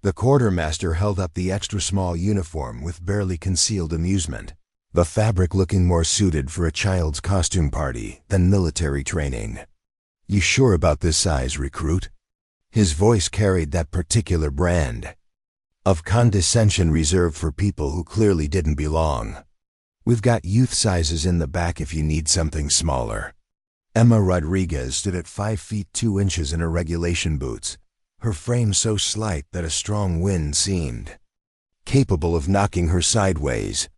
The quartermaster held up the extra-small uniform with barely concealed amusement, the fabric looking more suited for a child's costume party than military training. "You sure about this size, recruit?" His voice carried that particular brand of condescension reserved for people who clearly didn't belong. "We've got youth sizes in the back if you need something smaller." Emma Rodriguez stood at 5 feet 2 inches in her regulation boots, her frame so slight that a strong wind seemed capable of knocking her sideways.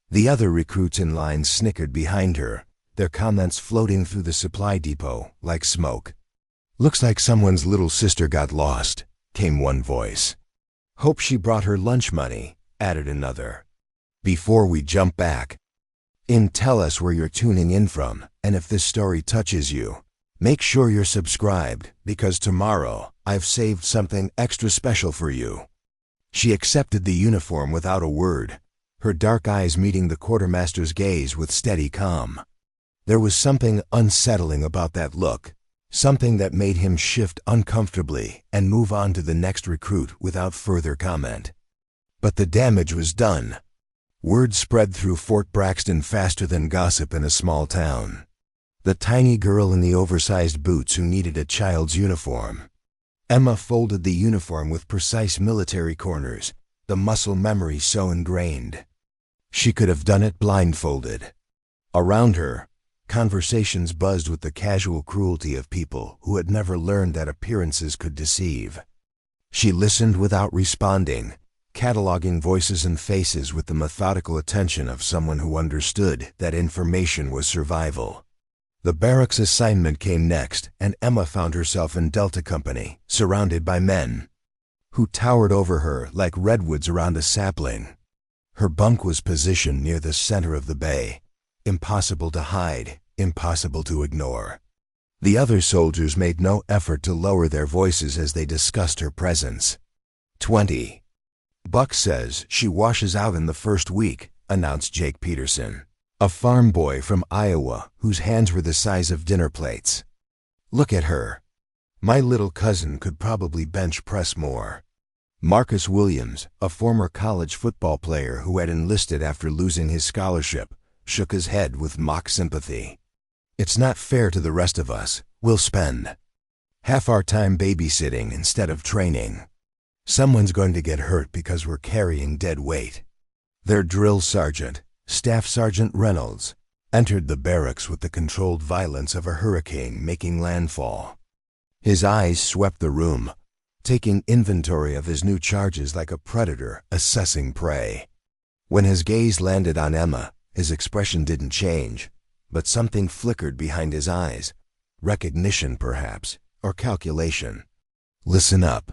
The other recruits in line snickered behind her, their comments floating through the supply depot like smoke. "Looks like someone's little sister got lost," came one voice. "Hope she brought her lunch money," added another. Before we jump back in, tell us where you're tuning in from, and if this story touches you, make sure you're subscribed, because tomorrow I've saved something extra special for you. She accepted the uniform without a word, her dark eyes meeting the quartermaster's gaze with steady calm. There was something unsettling about that look, something that made him shift uncomfortably and move on to the next recruit without further comment. But the damage was done. Word spread through Fort Braxton faster than gossip in a small town. The tiny girl in the oversized boots who needed a child's uniform. Emma folded the uniform with precise military corners, the muscle memory so ingrained. She could have done it blindfolded. Around her, conversations buzzed with the casual cruelty of people who had never learned that appearances could deceive. She listened without responding, cataloging voices and faces with the methodical attention of someone who understood that information was survival. The barracks assignment came next, and Emma found herself in Delta Company, surrounded by men who towered over her like redwoods around a sapling. Her bunk was positioned near the center of the bay, impossible to hide, impossible to ignore. The other soldiers made no effort to lower their voices as they discussed her presence. 20. "Buck says she washes out in the first week," announced Jake Peterson, a farm boy from Iowa whose hands were the size of dinner plates. "Look at her. My little cousin could probably bench press more." Marcus Williams, a former college football player who had enlisted after losing his scholarship, shook his head with mock sympathy. "It's not fair to the rest of us. We'll spend half our time babysitting instead of training. Someone's going to get hurt because we're carrying dead weight." Their drill sergeant, Staff Sergeant Reynolds, entered the barracks with the controlled violence of a hurricane making landfall. His eyes swept the room, taking inventory of his new charges like a predator assessing prey. When his gaze landed on Emma, his expression didn't change, but something flickered behind his eyes. Recognition, perhaps, or calculation. "Listen up."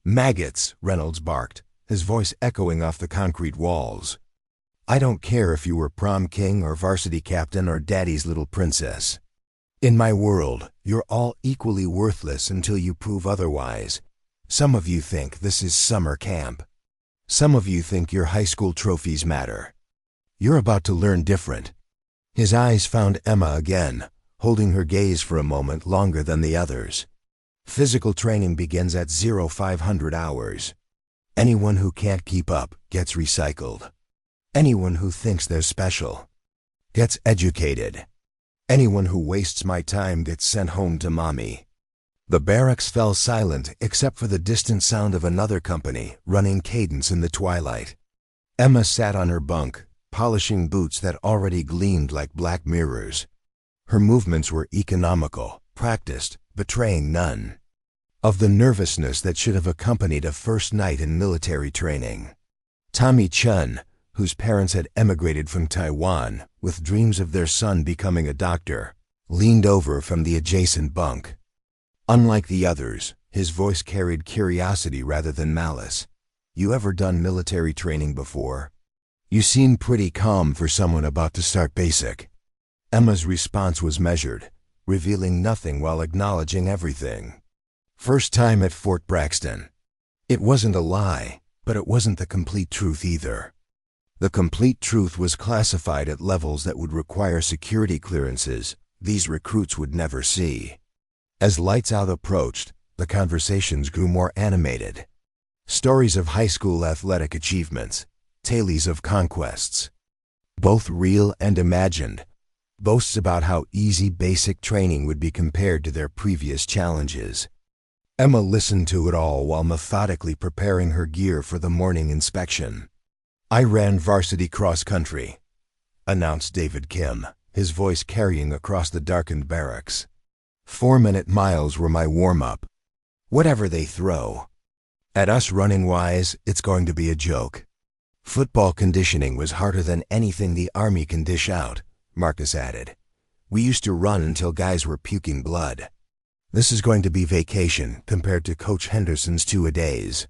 "Maggots," Reynolds barked, his voice echoing off the concrete walls. "I don't care if you were prom king or varsity captain or daddy's little princess. In my world, you're all equally worthless until you prove otherwise. Some of you think this is summer camp. Some of you think your high school trophies matter. You're about to learn different." His eyes found Emma again, holding her gaze for a moment longer than the others. "Physical training begins at 0500 hours. Anyone who can't keep up gets recycled. Anyone who thinks they're special gets educated. Anyone who wastes my time gets sent home to mommy." The barracks fell silent except for the distant sound of another company running cadence in the twilight. Emma sat on her bunk, polishing boots that already gleamed like black mirrors. Her movements were economical, practiced, betraying none of the nervousness that should have accompanied a first night in military training. Tommy Chun, whose parents had emigrated from Taiwan with dreams of their son becoming a doctor, leaned over from the adjacent bunk. Unlike the others, his voice carried curiosity rather than malice. "You ever done military training before? You seem pretty calm for someone about to start basic." Emma's response was measured, revealing nothing while acknowledging everything. "First time at Fort Braxton." It wasn't a lie, but it wasn't the complete truth either. The complete truth was classified at levels that would require security clearances these recruits would never see. As lights out approached, the conversations grew more animated. Stories of high school athletic achievements, tales of conquests, both real and imagined, boasts about how easy basic training would be compared to their previous challenges. Emma listened to it all while methodically preparing her gear for the morning inspection. "I ran varsity cross country," announced David Kim, his voice carrying across the darkened barracks. 4-minute miles were my warm-up. Whatever they throw. At us running-wise, it's going to be a joke. Football conditioning was harder than anything the Army can dish out, Marcus added. We used to run until guys were puking blood. This is going to be vacation compared to Coach Henderson's 2-a-days.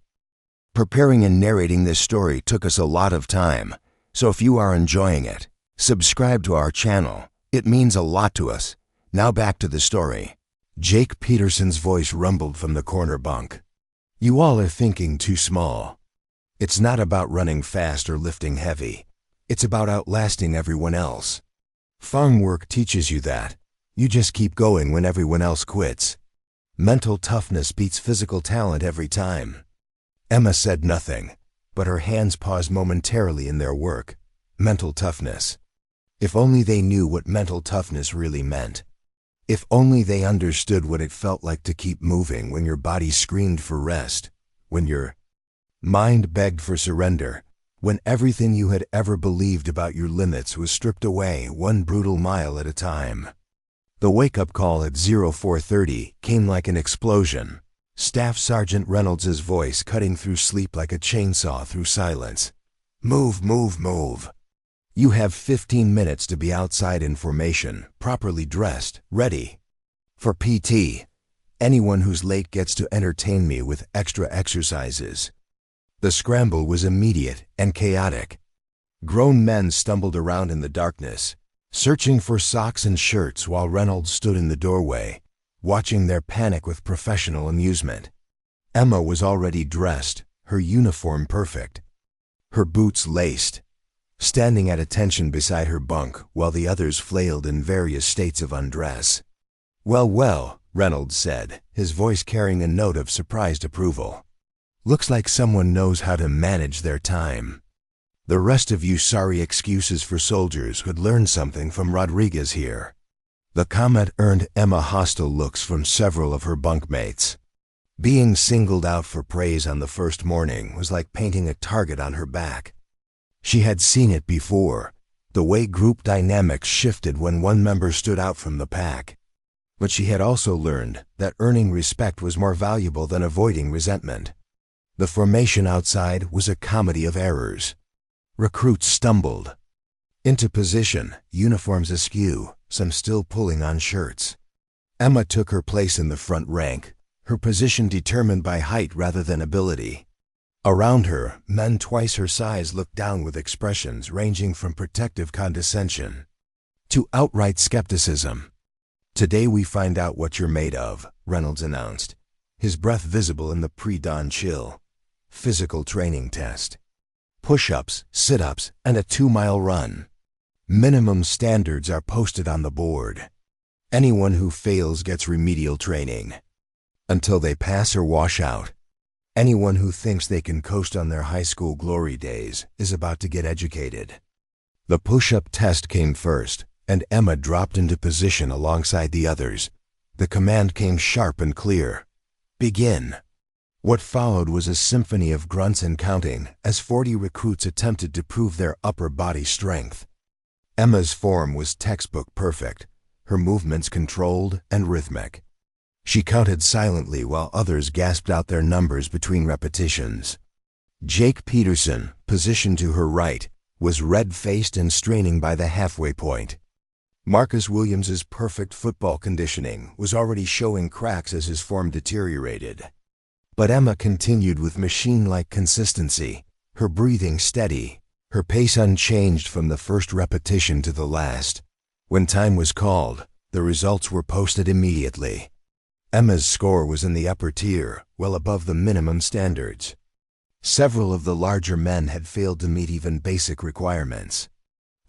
Preparing and narrating this story took us a lot of time, so if you are enjoying it, subscribe to our channel. It means a lot to us. Now back to the story. Jake Peterson's voice rumbled from the corner bunk. You all are thinking too small. It's not about running fast or lifting heavy. It's about outlasting everyone else. Farm work teaches you that. You just keep going when everyone else quits. Mental toughness beats physical talent every time. Emma said nothing, but her hands paused momentarily in their work. Mental toughness. If only they knew what mental toughness really meant. If only they understood what it felt like to keep moving when your body screamed for rest, when your mind begged for surrender, when everything you had ever believed about your limits was stripped away one brutal mile at a time. The wake-up call at 04:30 came like an explosion. Staff Sergeant Reynolds' voice cutting through sleep like a chainsaw through silence. Move, move, move. You have 15 minutes to be outside in formation, properly dressed, ready. For PT, anyone who's late gets to entertain me with extra exercises. The scramble was immediate and chaotic. Grown men stumbled around in the darkness, searching for socks and shirts while Reynolds stood in the doorway, watching their panic with professional amusement. Emma was already dressed, her uniform perfect, her boots laced, standing at attention beside her bunk while the others flailed in various states of undress. Well, well, Reynolds said, his voice carrying a note of surprised approval. Looks like someone knows how to manage their time. The rest of you sorry excuses for soldiers could learn something from Rodriguez here. The comment earned Emma hostile looks from several of her bunkmates. Being singled out for praise on the first morning was like painting a target on her back. She had seen it before, the way group dynamics shifted when one member stood out from the pack. But she had also learned that earning respect was more valuable than avoiding resentment. The formation outside was a comedy of errors. Recruits stumbled into position, uniforms askew, some still pulling on shirts. Emma took her place in the front rank, her position determined by height rather than ability. Around her, men twice her size looked down with expressions ranging from protective condescension to outright skepticism. Today we find out what you're made of, Reynolds announced, his breath visible in the pre-dawn chill. Physical training test. Push-ups, sit-ups, and a 2-mile run. Minimum standards are posted on the board. Anyone who fails gets remedial training until they pass or wash out. Anyone who thinks they can coast on their high school glory days is about to get educated. The push-up test came first, and Emma dropped into position alongside the others. The command came sharp and clear. Begin. What followed was a symphony of grunts and counting as 40 recruits attempted to prove their upper body strength. Emma's form was textbook perfect, her movements controlled and rhythmic. She counted silently while others gasped out their numbers between repetitions. Jake Peterson, positioned to her right, was red-faced and straining by the halfway point. Marcus Williams's perfect football conditioning was already showing cracks as his form deteriorated. But Emma continued with machine-like consistency, her breathing steady, her pace unchanged from the first repetition to the last. When time was called, the results were posted immediately. Emma's score was in the upper tier, well above the minimum standards. Several of the larger men had failed to meet even basic requirements.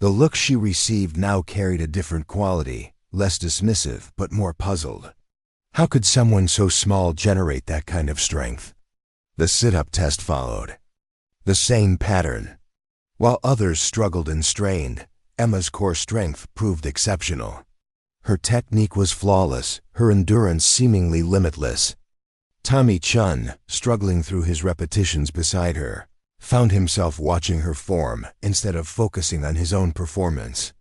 The look she received now carried a different quality, less dismissive but more puzzled. How could someone so small generate that kind of strength? The sit-up test followed. The same pattern. While others struggled and strained, Emma's core strength proved exceptional. Her technique was flawless, her endurance seemingly limitless. Tommy Chun, struggling through his repetitions beside her, found himself watching her form instead of focusing on his own performance.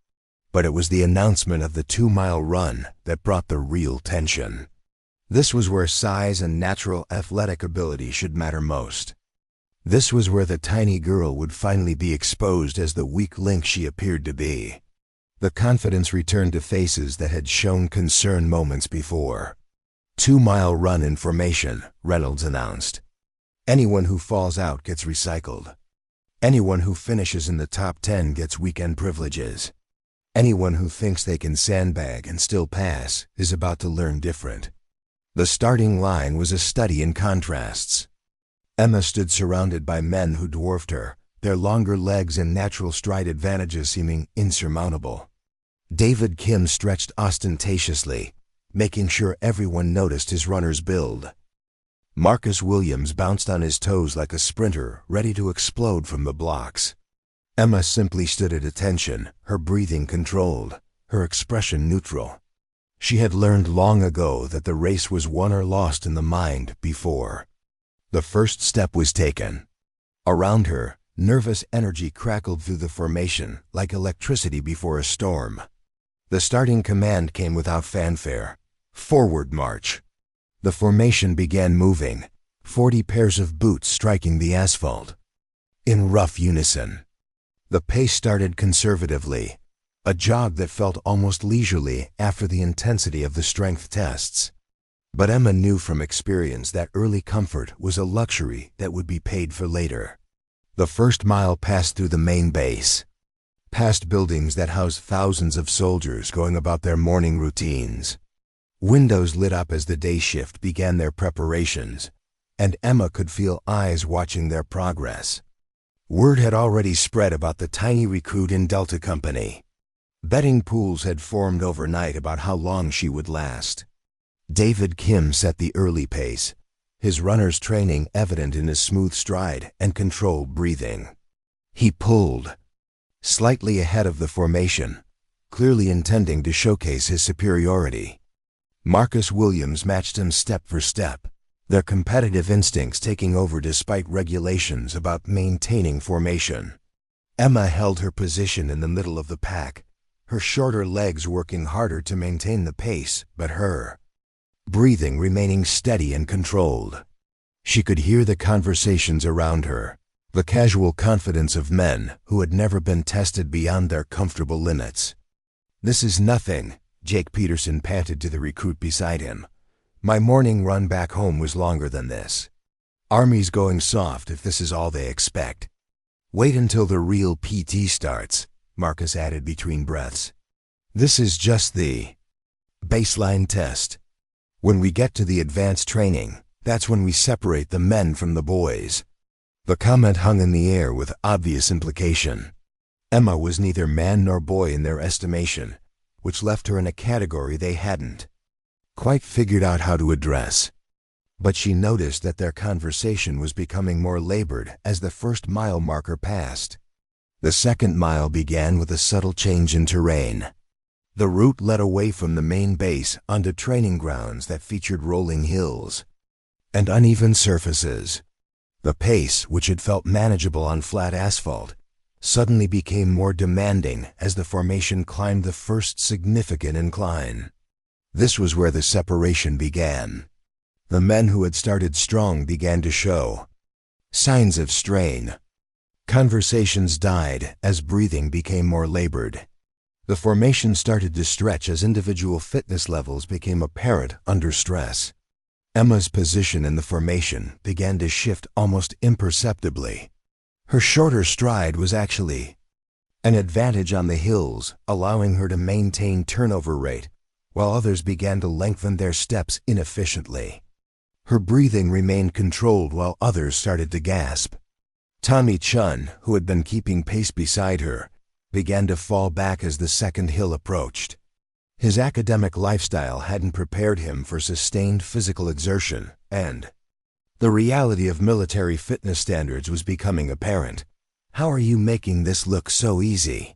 But it was the announcement of the 2-mile run that brought the real tension. This was where size and natural athletic ability should matter most. This was where the tiny girl would finally be exposed as the weak link she appeared to be. The confidence returned to faces that had shown concern moments before. 2-mile run in formation, Reynolds announced. Anyone who falls out gets recycled. Anyone who finishes in the top 10 gets weekend privileges. Anyone who thinks they can sandbag and still pass is about to learn different. The starting line was a study in contrasts. Emma stood surrounded by men who dwarfed her, their longer legs and natural stride advantages seeming insurmountable. David Kim stretched ostentatiously, making sure everyone noticed his runner's build. Marcus Williams bounced on his toes like a sprinter ready to explode from the blocks. Emma simply stood at attention, her breathing controlled, her expression neutral. She had learned long ago that the race was won or lost in the mind before. The first step was taken. Around her, nervous energy crackled through the formation like electricity before a storm. The starting command came without fanfare. Forward march. The formation began moving, 40 pairs of boots striking the asphalt. In rough unison. The pace started conservatively, a jog that felt almost leisurely after the intensity of the strength tests. But Emma knew from experience that early comfort was a luxury that would be paid for later. The first mile passed through the main base, past buildings that housed thousands of soldiers going about their morning routines. Windows lit up as the day shift began their preparations, and Emma could feel eyes watching their progress. Word had already spread about the tiny recruit in Delta Company. Betting pools had formed overnight about how long she would last. David Kim set the early pace, his runner's training evident in his smooth stride and controlled breathing. He pulled, slightly ahead of the formation, clearly intending to showcase his superiority. Marcus Williams matched him step for step, their competitive instincts taking over despite regulations about maintaining formation. Emma held her position in the middle of the pack, her shorter legs working harder to maintain the pace, but her breathing remaining steady and controlled. She could hear the conversations around her, the casual confidence of men who had never been tested beyond their comfortable limits. "This is nothing," Jake Peterson panted to the recruit beside him. "My morning run back home was longer than this. Army's going soft if this is all they expect." "Wait until the real PT starts," Marcus added between breaths. "This is just the baseline test. When we get to the advanced training, that's when we separate the men from the boys." The comment hung in the air with obvious implication. Emma was neither man nor boy in their estimation, which left her in a category they hadn't quite figured out how to address. But she noticed that their conversation was becoming more labored as the first mile marker passed. The second mile began with a subtle change in terrain. The route led away from the main base onto training grounds that featured rolling hills and uneven surfaces. The pace, which had felt manageable on flat asphalt, suddenly became more demanding as the formation climbed the first significant incline. This was where the separation began. The men who had started strong began to show signs of strain. Conversations died as breathing became more labored. The formation started to stretch as individual fitness levels became apparent under stress. Emma's position in the formation began to shift almost imperceptibly. Her shorter stride was actually an advantage on the hills, allowing her to maintain turnover rate, while others began to lengthen their steps inefficiently. Her breathing remained controlled while others started to gasp. Tommy Chun, who had been keeping pace beside her, began to fall back as the second hill approached. His academic lifestyle hadn't prepared him for sustained physical exertion, and The reality of military fitness standards was becoming apparent. "How are you making this look so easy?"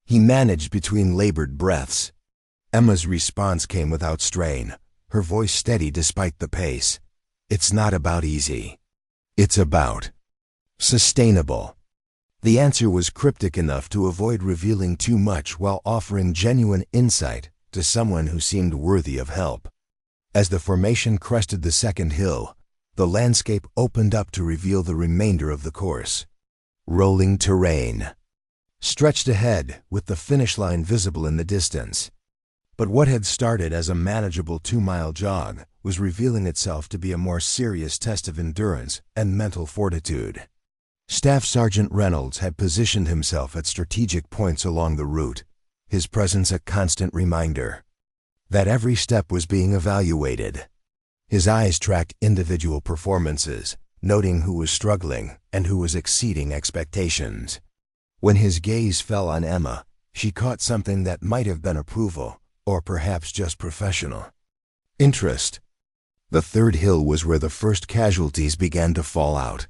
he managed between labored breaths. Emma's response came without strain, her voice steady despite the pace. "It's not about easy. It's about sustainable." The answer was cryptic enough to avoid revealing too much while offering genuine insight to someone who seemed worthy of help. As the formation crested the second hill, the landscape opened up to reveal the remainder of the course. Rolling terrain stretched ahead, with the finish line visible in the distance. But what had started as a manageable 2-mile jog was revealing itself to be a more serious test of endurance and mental fortitude. Staff Sergeant Reynolds had positioned himself at strategic points along the route, his presence a constant reminder that every step was being evaluated. His eyes tracked individual performances, noting who was struggling and who was exceeding expectations. When his gaze fell on Emma, she caught something that might have been approval, or perhaps just professional interest. The third hill was where the first casualties began to fall out.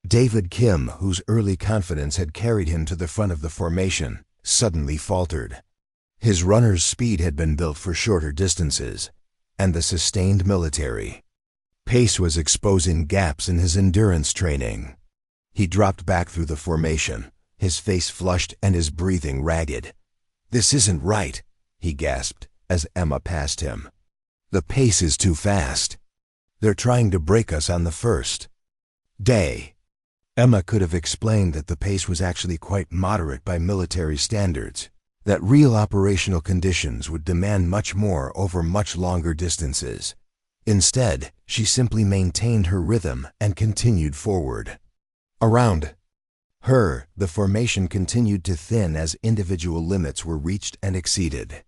David Kim, whose early confidence had carried him to the front of the formation, suddenly faltered. His runner's speed had been built for shorter distances, and the sustained military pace was exposing gaps in his endurance training. He dropped back through the formation, his face flushed and his breathing ragged. "This isn't right," he gasped as Emma passed him. "The pace is too fast. They're trying to break us on the first day." Emma could have explained that the pace was actually quite moderate by military standards, that real operational conditions would demand much more over much longer distances. Instead, she simply maintained her rhythm and continued forward. Around her, the formation continued to thin as individual limits were reached and exceeded.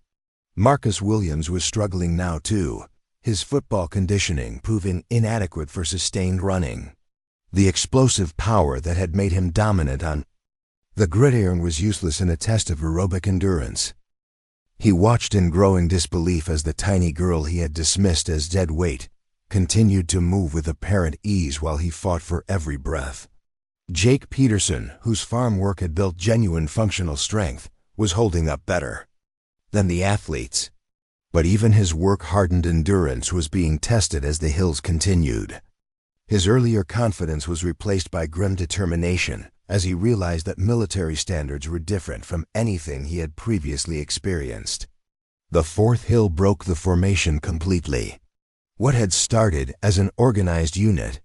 Marcus Williams was struggling now too, his football conditioning proving inadequate for sustained running. The explosive power that had made him dominant on the gridiron was useless in a test of aerobic endurance. He watched in growing disbelief as the tiny girl he had dismissed as dead weight continued to move with apparent ease while he fought for every breath. Jake Peterson, whose farm work had built genuine functional strength, was holding up better than the athletes. But even his work-hardened endurance was being tested as the hills continued. His earlier confidence was replaced by grim determination as he realized that military standards were different from anything he had previously experienced. The fourth hill broke the formation completely. What had started as an organized unit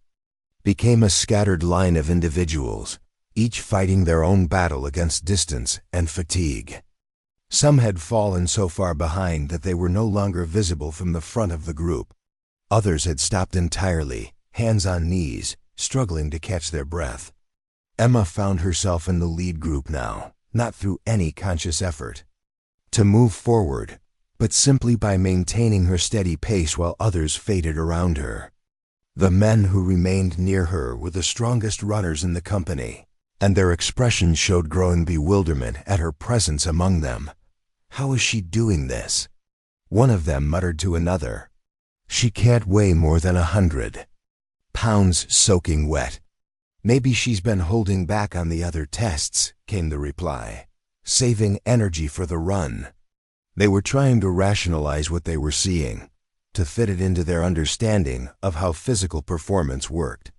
became a scattered line of individuals, each fighting their own battle against distance and fatigue. Some had fallen so far behind that they were no longer visible from the front of the group. Others had stopped entirely, hands on knees, struggling to catch their breath. Emma found herself in the lead group now, not through any conscious effort to move forward, but simply by maintaining her steady pace while others faded around her. The men who remained near her were the strongest runners in the company, and their expressions showed growing bewilderment at her presence among them. "How is she doing this?" one of them muttered to another. "She can't weigh more than 100 pounds soaking wet." "Maybe she's been holding back on the other tests," came the reply, "saving energy for the run." They were trying to rationalize what they were seeing, to fit it into their understanding of how physical performance worked.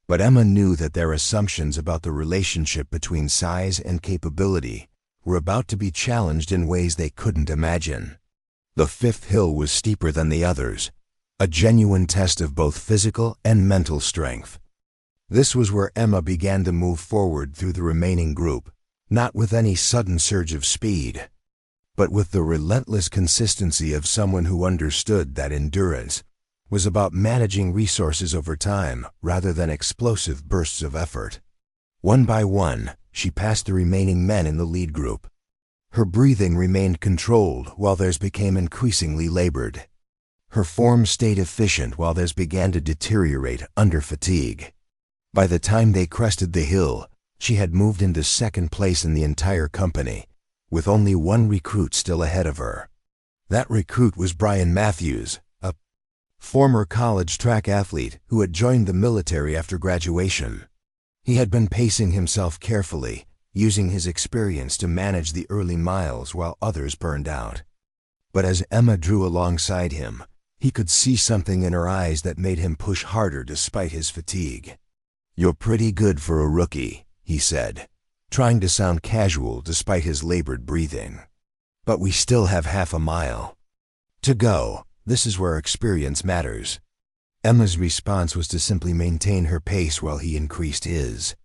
But Emma knew that their assumptions about the relationship between size and capability were about to be challenged in ways they couldn't imagine. The fifth hill was steeper than the others, a genuine test of both physical and mental strength. This was where Emma began to move forward through the remaining group, not with any sudden surge of speed, but with the relentless consistency of someone who understood that endurance was about managing resources over time rather than explosive bursts of effort. One by one, she passed the remaining men in the lead group. Her breathing remained controlled while theirs became increasingly labored. Her form stayed efficient while theirs began to deteriorate under fatigue. By the time they crested the hill, she had moved into second place in the entire company, with only one recruit still ahead of her. That recruit was Brian Matthews, a former college track athlete who had joined the military after graduation. He had been pacing himself carefully, using his experience to manage the early miles while others burned out. But as Emma drew alongside him, he could see something in her eyes that made him push harder despite his fatigue. "You're pretty good for a rookie," he said, trying to sound casual despite his labored breathing. "But we still have half a mile to go. This is where experience matters." Emma's response was to simply maintain her pace while he increased his.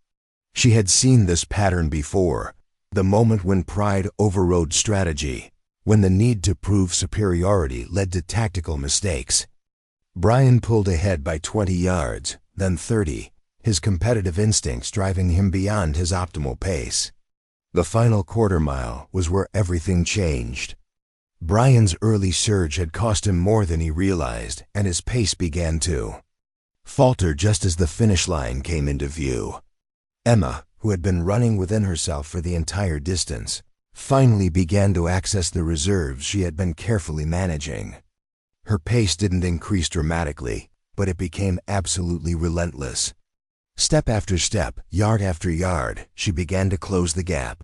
She had seen this pattern before, the moment when pride overrode strategy, when the need to prove superiority led to tactical mistakes. Brian pulled ahead by 20 yards, then 30, his competitive instincts driving him beyond his optimal pace. The final quarter mile was where everything changed. Brian's early surge had cost him more than he realized, and his pace began to falter just as the finish line came into view. Emma, who had been running within herself for the entire distance, finally began to access the reserves she had been carefully managing. Her pace didn't increase dramatically, but it became absolutely relentless. Step after step, yard after yard, she began to close the gap.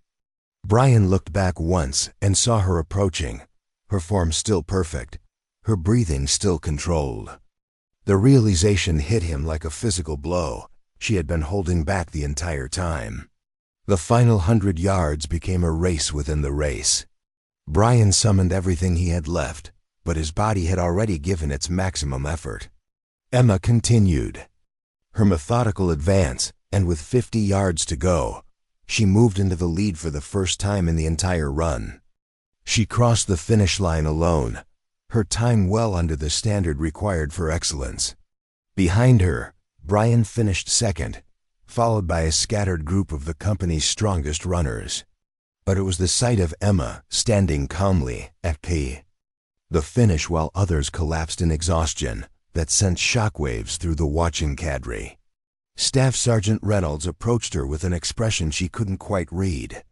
Brian looked back once and saw her approaching, her form still perfect, her breathing still controlled. The realization hit him like a physical blow. She had been holding back the entire time. The final 100 yards became a race within the race. Brian summoned everything he had left, but his body had already given its maximum effort. Emma continued her methodical advance, and with 50 yards to go, she moved into the lead for the first time in the entire run. She crossed the finish line alone, her time well under the standard required for excellence. Behind her, Brian finished second, followed by a scattered group of the company's strongest runners. But it was the sight of Emma standing calmly at the finish while others collapsed in exhaustion that sent shockwaves through the watching cadre. Staff Sergeant Reynolds approached her with an expression she couldn't quite read.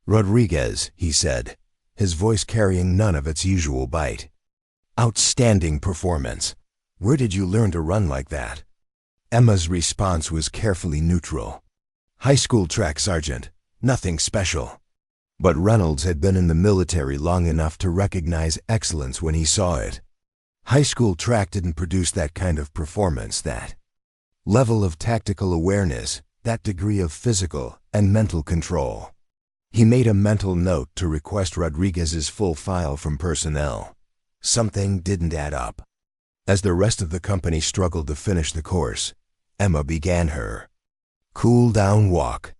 "Rodriguez," he said, his voice carrying none of its usual bite. "Outstanding performance. Where did you learn to run like that?" Emma's response was carefully neutral. "High school track, Sergeant. Nothing special." But Reynolds had been in the military long enough to recognize excellence when he saw it. High school track didn't produce that kind of performance, that level of tactical awareness, that degree of physical and mental control. He made a mental note to request Rodriguez's full file from personnel. Something didn't add up. As the rest of the company struggled to finish the course, Emma began her cool-down walk.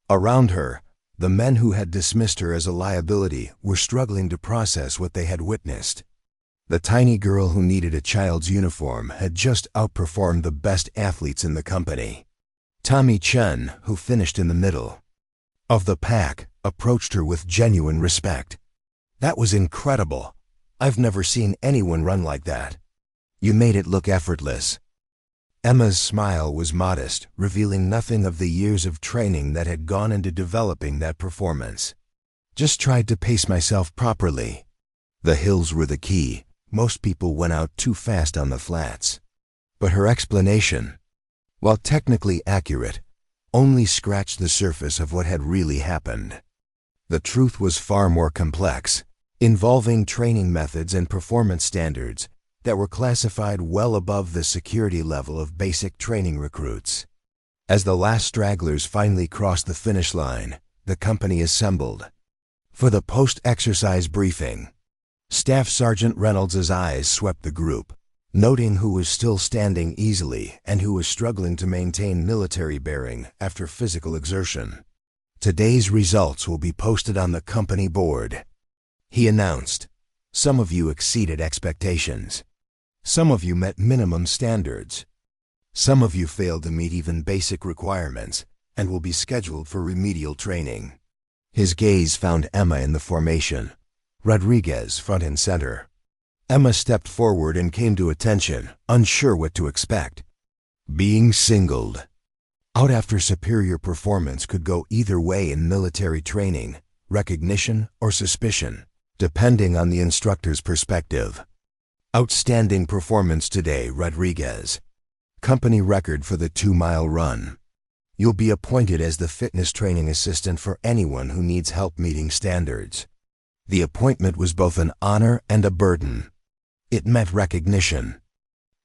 Around her, the men who had dismissed her as a liability were struggling to process what they had witnessed. The tiny girl who needed a child's uniform had just outperformed the best athletes in the company. Tommy Chen, who finished in the middle of the pack, approached her with genuine respect. "That was incredible. I've never seen anyone run like that. You made it look effortless." Emma's smile was modest, revealing nothing of the years of training that had gone into developing that performance. "Just tried to pace myself properly. The hills were the key. Most people went out too fast on the flats." But her explanation, while technically accurate, only scratched the surface of what had really happened. The truth was far more complex, involving training methods and performance standards that were classified well above the security level of basic training recruits. As the last stragglers finally crossed the finish line, the company assembled for the post-exercise briefing. Staff Sergeant Reynolds' eyes swept the group, noting who was still standing easily and who was struggling to maintain military bearing after physical exertion. "Today's results will be posted on the company board," he announced. "Some of you exceeded expectations. Some of you met minimum standards. Some of you failed to meet even basic requirements and will be scheduled for remedial training." His gaze found Emma in the formation, Rodriguez front and center. Emma stepped forward and came to attention, unsure what to expect. Being singled out after superior performance could go either way in military training, recognition or suspicion, depending on the instructor's perspective. Outstanding performance today, Rodriguez. Company record for the 2-mile run. You'll be appointed as the fitness training assistant for anyone who needs help meeting standards. The appointment was both an honor and a burden. It meant recognition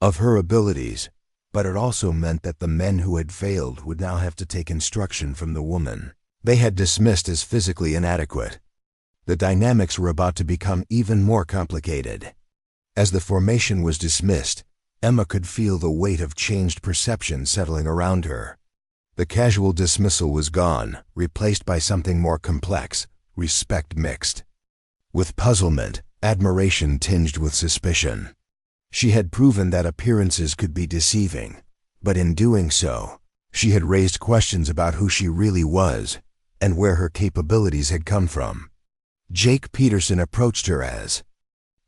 of her abilities, but it also meant that the men who had failed would now have to take instruction from the woman they had dismissed as physically inadequate. The dynamics were about to become even more complicated. As the formation was dismissed, Emma could feel the weight of changed perception settling around her. The casual dismissal was gone, replaced by something more complex, respect mixed with puzzlement, admiration tinged with suspicion. She had proven that appearances could be deceiving, but in doing so, she had raised questions about who she really was and where her capabilities had come from. Jake Peterson approached her as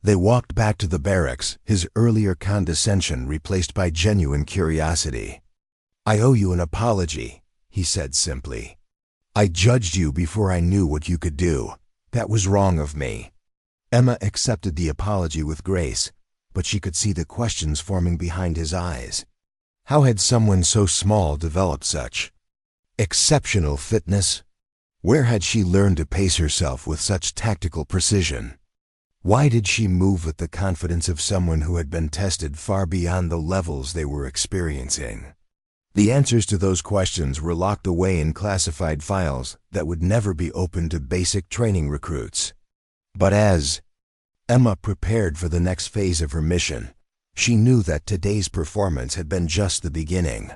they walked back to the barracks, his earlier condescension replaced by genuine curiosity. "I owe you an apology," he said simply. "I judged you before I knew what you could do. That was wrong of me." Emma accepted the apology with grace, but she could see the questions forming behind his eyes. How had someone so small developed such exceptional fitness? Where had she learned to pace herself with such tactical precision? Why did she move with the confidence of someone who had been tested far beyond the levels they were experiencing? The answers to those questions were locked away in classified files that would never be opened to basic training recruits. But as Emma prepared for the next phase of her mission, she knew that today's performance had been just the beginning.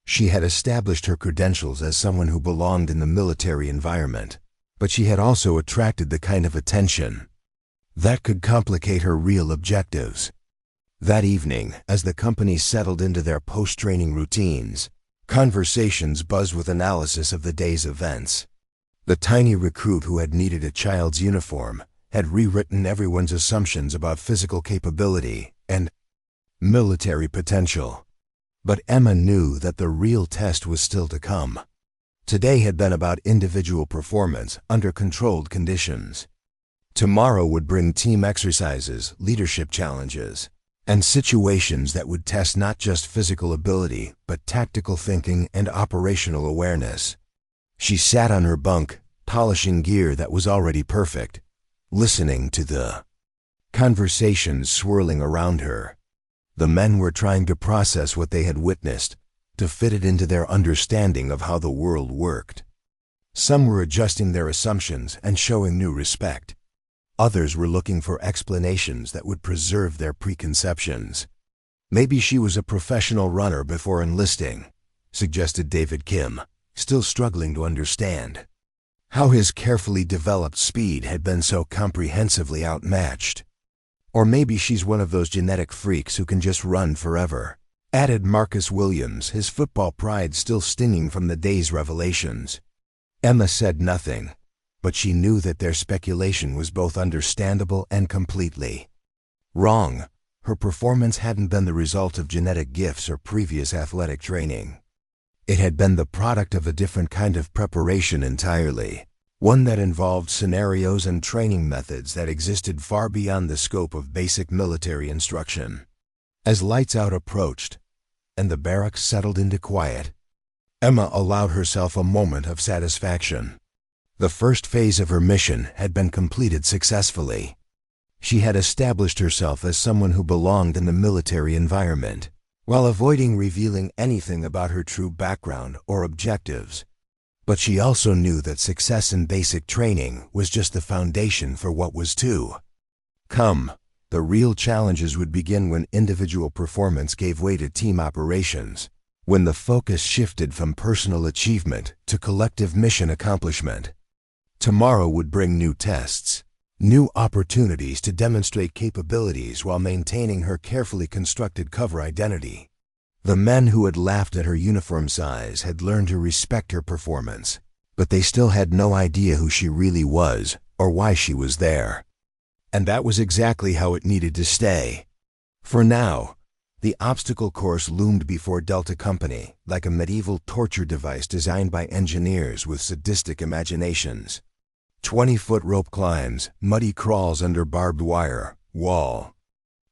She had established her credentials as someone who belonged in the military environment, but she had also attracted the kind of attention that could complicate her real objectives. That evening, as the company settled into their post-training routines, conversations buzzed with analysis of the day's events. The tiny recruit who had needed a child's uniform had rewritten everyone's assumptions about physical capability and military potential. But Emma knew that the real test was still to come. Today had been about individual performance under controlled conditions. Tomorrow would bring team exercises, leadership challenges, and situations that would test not just physical ability, but tactical thinking and operational awareness. She sat on her bunk, polishing gear that was already perfect, listening to the conversations swirling around her. The men were trying to process what they had witnessed, to fit it into their understanding of how the world worked. Some were adjusting their assumptions and showing new respect. Others were looking for explanations that would preserve their preconceptions. "Maybe she was a professional runner before enlisting," suggested David Kim, still struggling to understand how his carefully developed speed had been so comprehensively outmatched. "Or maybe she's one of those genetic freaks who can just run forever," added Marcus Williams, his football pride still stinging from the day's revelations. Emma said nothing, but she knew that their speculation was both understandable and completely wrong. Her performance hadn't been the result of genetic gifts or previous athletic training. It had been the product of a different kind of preparation entirely, one that involved scenarios and training methods that existed far beyond the scope of basic military instruction. As lights out approached, and the barracks settled into quiet, Emma allowed herself a moment of satisfaction. The first phase of her mission had been completed successfully. She had established herself as someone who belonged in the military environment, while avoiding revealing anything about her true background or objectives. But she also knew that success in basic training was just the foundation for what was to come. The real challenges would begin when individual performance gave way to team operations, when the focus shifted from personal achievement to collective mission accomplishment. Tomorrow would bring new tests, new opportunities to demonstrate capabilities while maintaining her carefully constructed cover identity. The men who had laughed at her uniform size had learned to respect her performance, but they still had no idea who she really was or why she was there. And that was exactly how it needed to stay. For now, the obstacle course loomed before Delta Company like a medieval torture device designed by engineers with sadistic imaginations. 20-foot rope climbs, muddy crawls under barbed wire, wall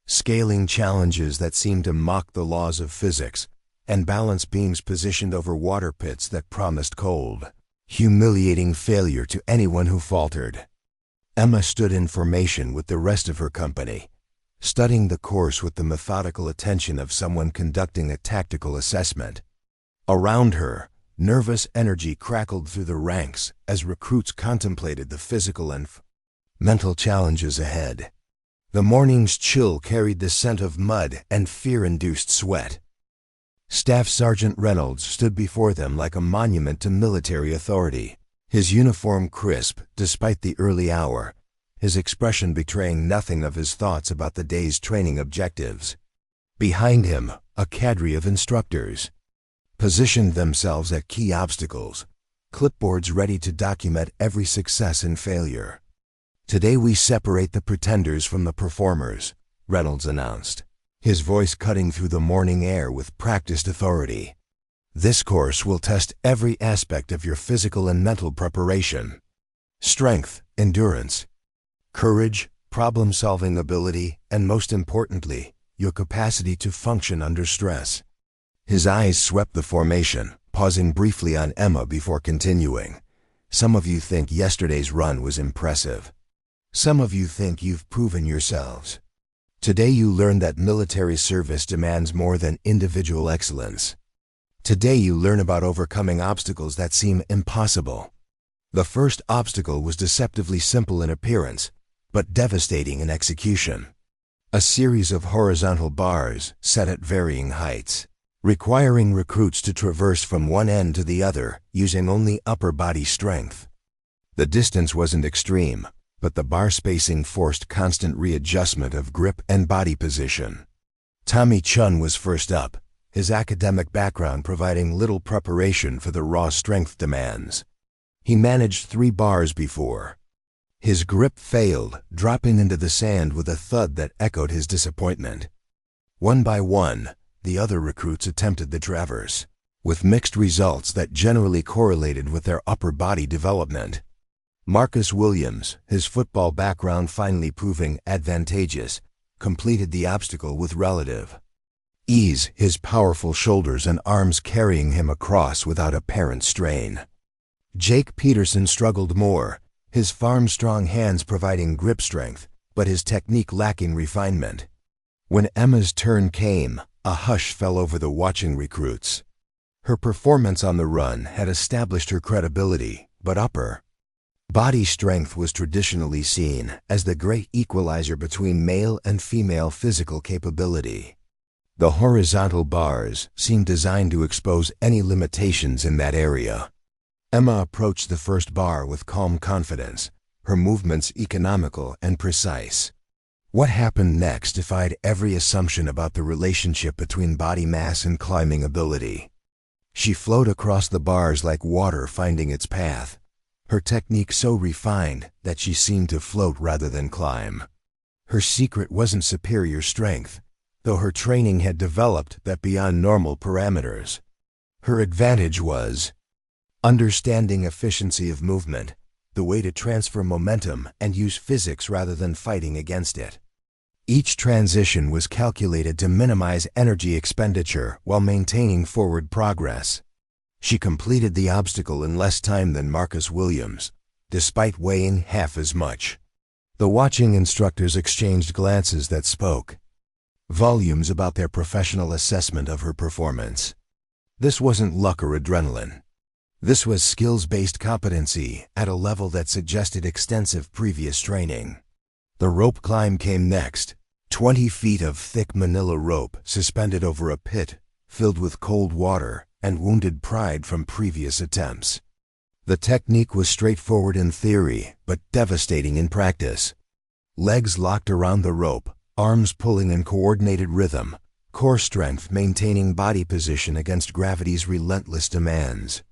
scaling challenges that seemed to mock the laws of physics, and balance beams positioned over water pits that promised cold, humiliating failure to anyone who faltered. Emma stood in formation with the rest of her company, studying the course with the methodical attention of someone conducting a tactical assessment. Around her, nervous energy crackled through the ranks as recruits contemplated the physical and mental challenges ahead. The morning's chill carried the scent of mud and fear-induced sweat. Staff Sergeant Reynolds stood before them like a monument to military authority, his uniform crisp despite the early hour, his expression betraying nothing of his thoughts about the day's training objectives. Behind him, a cadre of instructors positioned themselves at key obstacles, clipboards ready to document every success and failure. "Today we separate the pretenders from the performers," Reynolds announced, his voice cutting through the morning air with practiced authority. "This course will test every aspect of your physical and mental preparation. Strength, endurance, courage, problem-solving ability, and most importantly, your capacity to function under stress." His eyes swept the formation, pausing briefly on Emma before continuing. "Some of you think yesterday's run was impressive. Some of you think you've proven yourselves. Today you learn that military service demands more than individual excellence. Today you learn about overcoming obstacles that seem impossible." The first obstacle was deceptively simple in appearance, but devastating in execution. A series of horizontal bars set at varying heights, requiring recruits to traverse from one end to the other using only upper body strength. The distance wasn't extreme, but the bar spacing forced constant readjustment of grip and body position. Tommy Chun was first up, his academic background providing little preparation for the raw strength demands. He managed 3 bars before. His grip failed, dropping into the sand with a thud that echoed his disappointment. One by one, the other recruits attempted the traverse, with mixed results that generally correlated with their upper body development. Marcus Williams, his football background finally proving advantageous, completed the obstacle with relative ease, his powerful shoulders and arms carrying him across without apparent strain. Jake Peterson struggled more, his farm-strong hands providing grip strength, but his technique lacking refinement. When Emma's turn came, a hush fell over the watching recruits. Her performance on the run had established her credibility, but upper body strength was traditionally seen as the great equalizer between male and female physical capability. The horizontal bars seemed designed to expose any limitations in that area. Emma approached the first bar with calm confidence, her movements economical and precise. What happened next defied every assumption about the relationship between body mass and climbing ability. She flowed across the bars like water finding its path, her technique so refined that she seemed to float rather than climb. Her secret wasn't superior strength, though her training had developed that beyond normal parameters. Her advantage was understanding efficiency of movement, the way to transfer momentum and use physics rather than fighting against it. Each transition was calculated to minimize energy expenditure while maintaining forward progress. She completed the obstacle in less time than Marcus Williams, despite weighing half as much. The watching instructors exchanged glances that spoke volumes about their professional assessment of her performance. This wasn't luck or adrenaline. This was skills-based competency at a level that suggested extensive previous training. The rope climb came next, 20 feet of thick manila rope suspended over a pit filled with cold water and wounded pride from previous attempts. The technique was straightforward in theory, but devastating in practice. Legs locked around the rope, arms pulling in coordinated rhythm, core strength maintaining body position against gravity's relentless demands.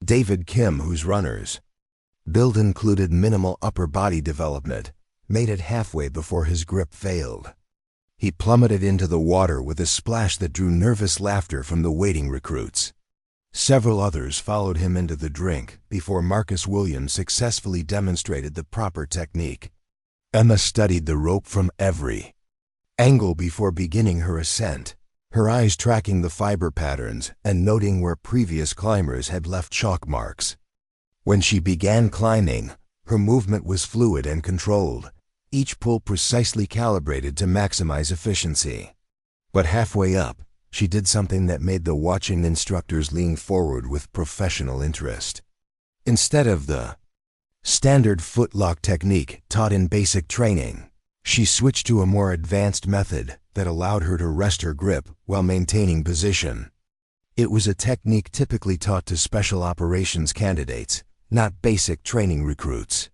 David Kim, whose runners' build included minimal upper body development, made it halfway before his grip failed. He plummeted into the water with a splash that drew nervous laughter from the waiting recruits. Several others followed him into the drink before Marcus Williams successfully demonstrated the proper technique. Emma studied the rope from every angle before beginning her ascent, her eyes tracking the fiber patterns and noting where previous climbers had left chalk marks. When she began climbing, her movement was fluid and controlled, each pull precisely calibrated to maximize efficiency. But halfway up, she did something that made the watching instructors lean forward with professional interest. Instead of the standard footlock technique taught in basic training, she switched to a more advanced method that allowed her to rest her grip while maintaining position. It was a technique typically taught to special operations candidates, not basic training recruits.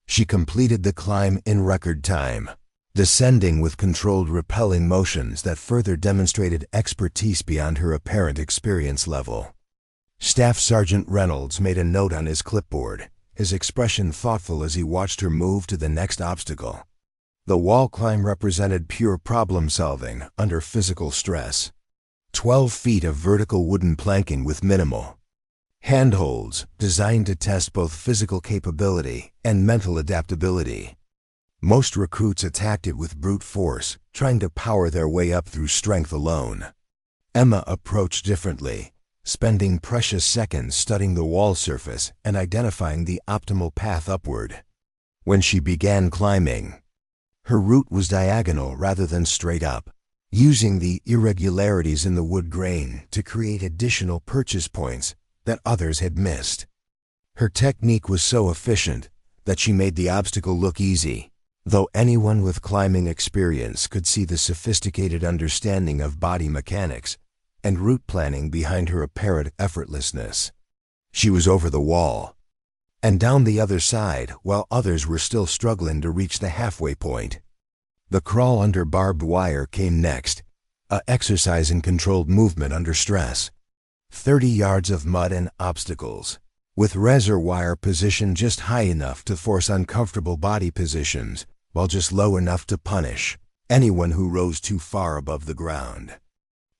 She completed the climb in record time, descending with controlled rappelling motions that further demonstrated expertise beyond her apparent experience level. Staff Sergeant Reynolds made a note on his clipboard, his expression thoughtful as he watched her move to the next obstacle. The wall climb represented pure problem-solving under physical stress. 12 feet of vertical wooden planking with minimal handholds designed to test both physical capability and mental adaptability. Most recruits attacked it with brute force, trying to power their way up through strength alone. Emma approached differently, spending precious seconds studying the wall surface and identifying the optimal path upward. When she began climbing, her route was diagonal rather than straight up, using the irregularities in the wood grain to create additional purchase points that others had missed. Her technique was so efficient that she made the obstacle look easy, though anyone with climbing experience could see the sophisticated understanding of body mechanics and route planning behind her apparent effortlessness. She was over the wall and down the other side while others were still struggling to reach the halfway point. The crawl under barbed wire came next, a exercise in controlled movement under stress. 30 yards of mud and obstacles, with razor wire positioned just high enough to force uncomfortable body positions, while just low enough to punish anyone who rose too far above the ground.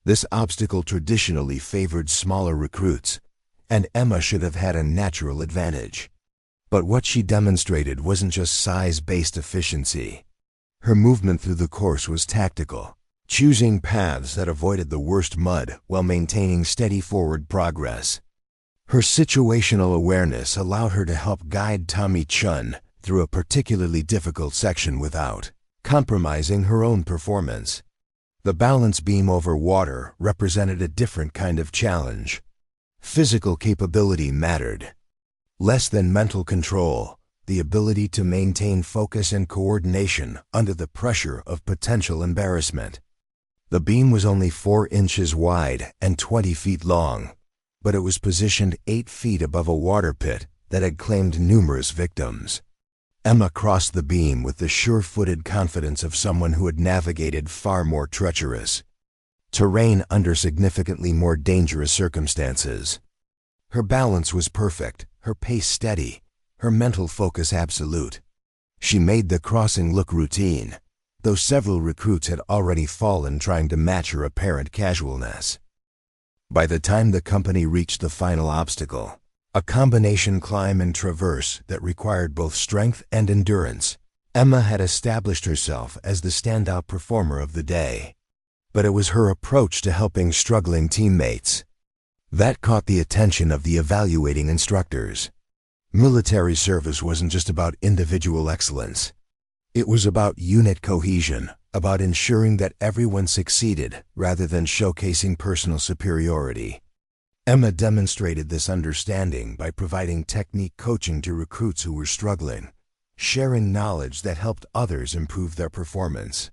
This obstacle traditionally favored smaller recruits, and Emma should have had a natural advantage. But what she demonstrated wasn't just size-based efficiency. Her movement through the course was tactical, choosing paths that avoided the worst mud while maintaining steady forward progress. Her situational awareness allowed her to help guide Tommy Chun through a particularly difficult section without compromising her own performance. The balance beam over water represented a different kind of challenge. Physical capability mattered less than mental control, the ability to maintain focus and coordination under the pressure of potential embarrassment. The beam was only 4 inches wide and 20 feet long, but it was positioned 8 feet above a water pit that had claimed numerous victims. Emma crossed the beam with the sure-footed confidence of someone who had navigated far more treacherous terrain under significantly more dangerous circumstances. Her balance was perfect, her pace steady, her mental focus absolute. She made the crossing look routine, though several recruits had already fallen trying to match her apparent casualness. By the time the company reached the final obstacle, a combination climb and traverse that required both strength and endurance, Emma had established herself as the standout performer of the day. But it was her approach to helping struggling teammates that caught the attention of the evaluating instructors. Military service wasn't just about individual excellence. It was about unit cohesion, about ensuring that everyone succeeded rather than showcasing personal superiority. Emma demonstrated this understanding by providing technique coaching to recruits who were struggling, sharing knowledge that helped others improve their performance.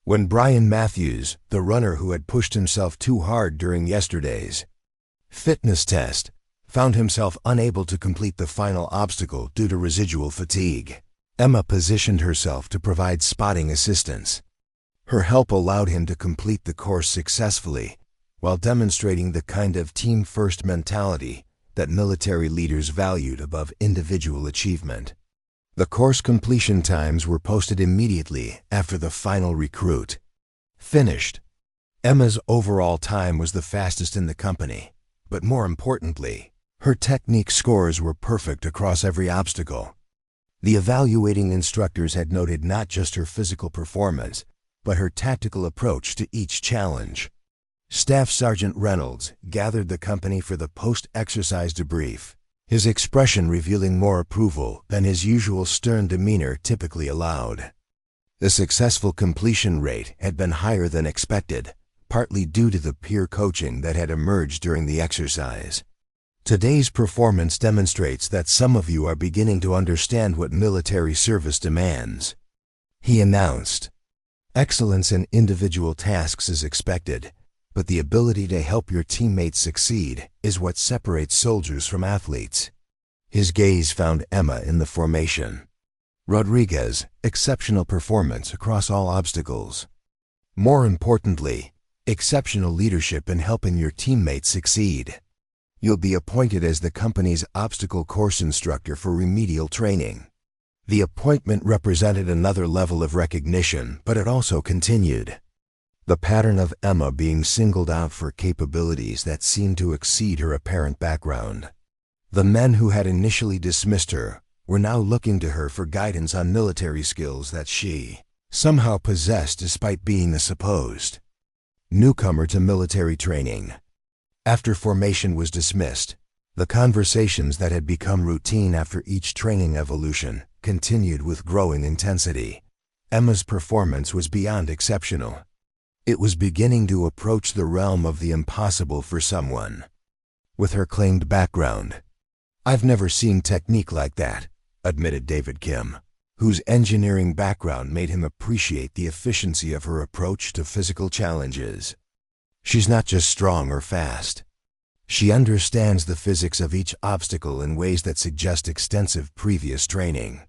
When Brian Matthews, the runner who had pushed himself too hard during yesterday's fitness test, found himself unable to complete the final obstacle due to residual fatigue, Emma positioned herself to provide spotting assistance. Her help allowed him to complete the course successfully, while demonstrating the kind of team-first mentality that military leaders valued above individual achievement. The course completion times were posted immediately after the final recruit finished. Emma's overall time was the fastest in the company, but more importantly, her technique scores were perfect across every obstacle. The evaluating instructors had noted not just her physical performance, but her tactical approach to each challenge. Staff Sergeant Reynolds gathered the company for the post-exercise debrief, his expression revealing more approval than his usual stern demeanor typically allowed. The successful completion rate had been higher than expected, partly due to the peer coaching that had emerged during the exercise. Today's performance demonstrates that some of you are beginning to understand what military service demands, he announced. Excellence in individual tasks is expected, but the ability to help your teammates succeed is what separates soldiers from athletes. His gaze found Emma in the formation. Rodriguez, exceptional performance across all obstacles. More importantly, exceptional leadership in helping your teammates succeed. You'll be appointed as the company's obstacle course instructor for remedial training. The appointment represented another level of recognition, but it also continued the pattern of Emma being singled out for capabilities that seemed to exceed her apparent background. The men who had initially dismissed her were now looking to her for guidance on military skills that she somehow possessed despite being a supposed newcomer to military training. After formation was dismissed, the conversations that had become routine after each training evolution continued with growing intensity. Emma's performance was beyond exceptional. It was beginning to approach the realm of the impossible for someone with her claimed background. "I've never seen technique like that," admitted David Kim, whose engineering background made him appreciate the efficiency of her approach to physical challenges. "She's not just strong or fast. She understands the physics of each obstacle in ways that suggest extensive previous training."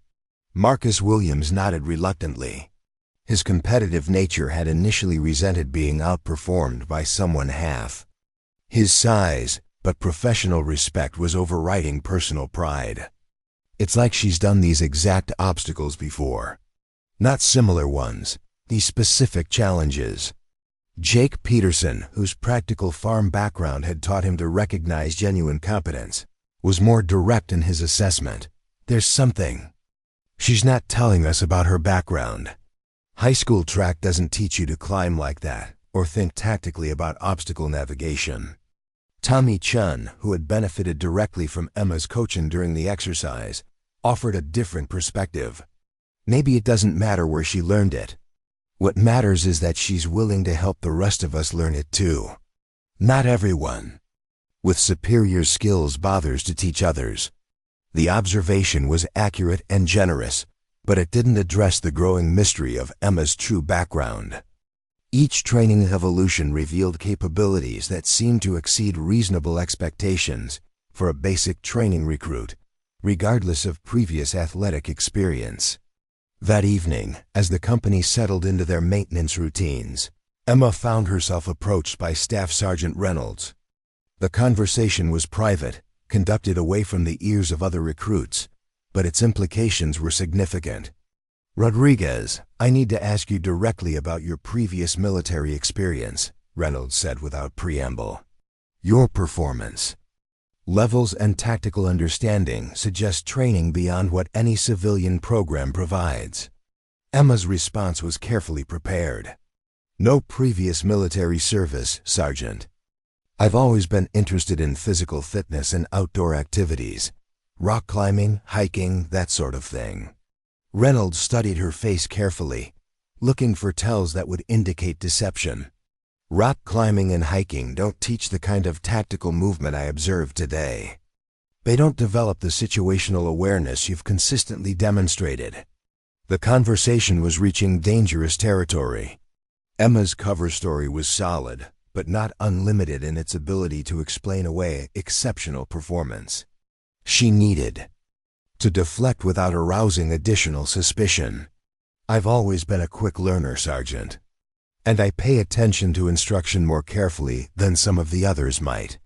Marcus Williams nodded reluctantly. His competitive nature had initially resented being outperformed by someone half his size, but professional respect was overriding personal pride. "It's like she's done these exact obstacles before. Not similar ones, these specific challenges." Jake Peterson, whose practical farm background had taught him to recognize genuine competence, was more direct in his assessment. "There's something. She's not telling us about her background. High school track doesn't teach you to climb like that or think tactically about obstacle navigation." Tommy Chun, who had benefited directly from Emma's coaching during the exercise, offered a different perspective. "Maybe it doesn't matter where she learned it. What matters is that she's willing to help the rest of us learn it too. Not everyone with superior skills bothers to teach others." The observation was accurate and generous, but it didn't address the growing mystery of Emma's true background. Each training evolution revealed capabilities that seemed to exceed reasonable expectations for a basic training recruit, regardless of previous athletic experience. That evening, as the company settled into their maintenance routines, Emma found herself approached by Staff Sergeant Reynolds. The conversation was private, conducted away from the ears of other recruits, but its implications were significant. "Rodriguez, I need to ask you directly about your previous military experience," Reynolds said without preamble. "Your performance levels and tactical understanding suggest training beyond what any civilian program provides." Emma's response was carefully prepared. "No previous military service, Sergeant. I've always been interested in physical fitness and outdoor activities. Rock climbing, hiking, that sort of thing." Reynolds studied her face carefully, looking for tells that would indicate deception. "Rock climbing and hiking don't teach the kind of tactical movement I observed today. They don't develop the situational awareness you've consistently demonstrated." The conversation was reaching dangerous territory. Emma's cover story was solid, but not unlimited in its ability to explain away exceptional performance. She needed to deflect without arousing additional suspicion. "I've always been a quick learner, Sergeant, and I pay attention to instruction more carefully than some of the others might."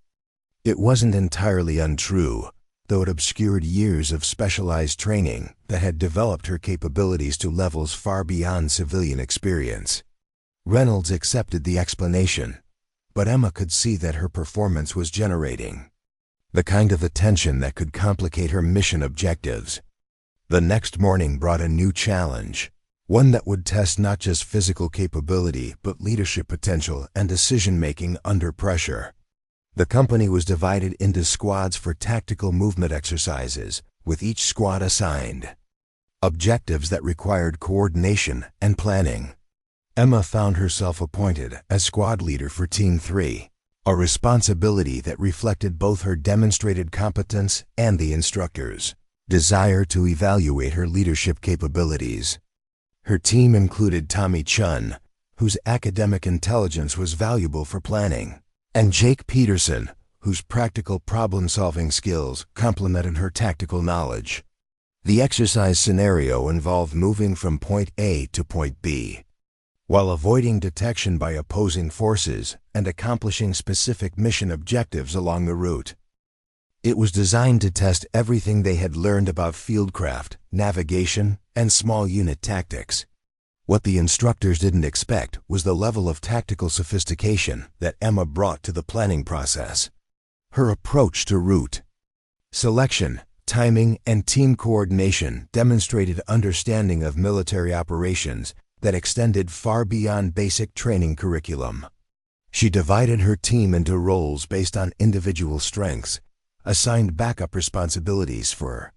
It wasn't entirely untrue, though it obscured years of specialized training that had developed her capabilities to levels far beyond civilian experience. Reynolds accepted the explanation, but Emma could see that her performance was generating the kind of attention that could complicate her mission objectives. The next morning brought a new challenge, one that would test not just physical capability but leadership potential and decision-making under pressure. The company was divided into squads for tactical movement exercises, with each squad assigned objectives that required coordination and planning. Emma found herself appointed as squad leader for Team 3, a responsibility that reflected both her demonstrated competence and the instructor's desire to evaluate her leadership capabilities. Her team included Tommy Chun, whose academic intelligence was valuable for planning, and Jake Peterson, whose practical problem-solving skills complemented her tactical knowledge. The exercise scenario involved moving from point A to point B, while avoiding detection by opposing forces and accomplishing specific mission objectives along the route. It was designed to test everything they had learned about fieldcraft, navigation, and small unit tactics. What the instructors didn't expect was the level of tactical sophistication that Emma brought to the planning process. Her approach to route selection, timing, and team coordination demonstrated understanding of military operations that extended far beyond basic training curriculum. She divided her team into roles based on individual strengths, assigned backup responsibilities for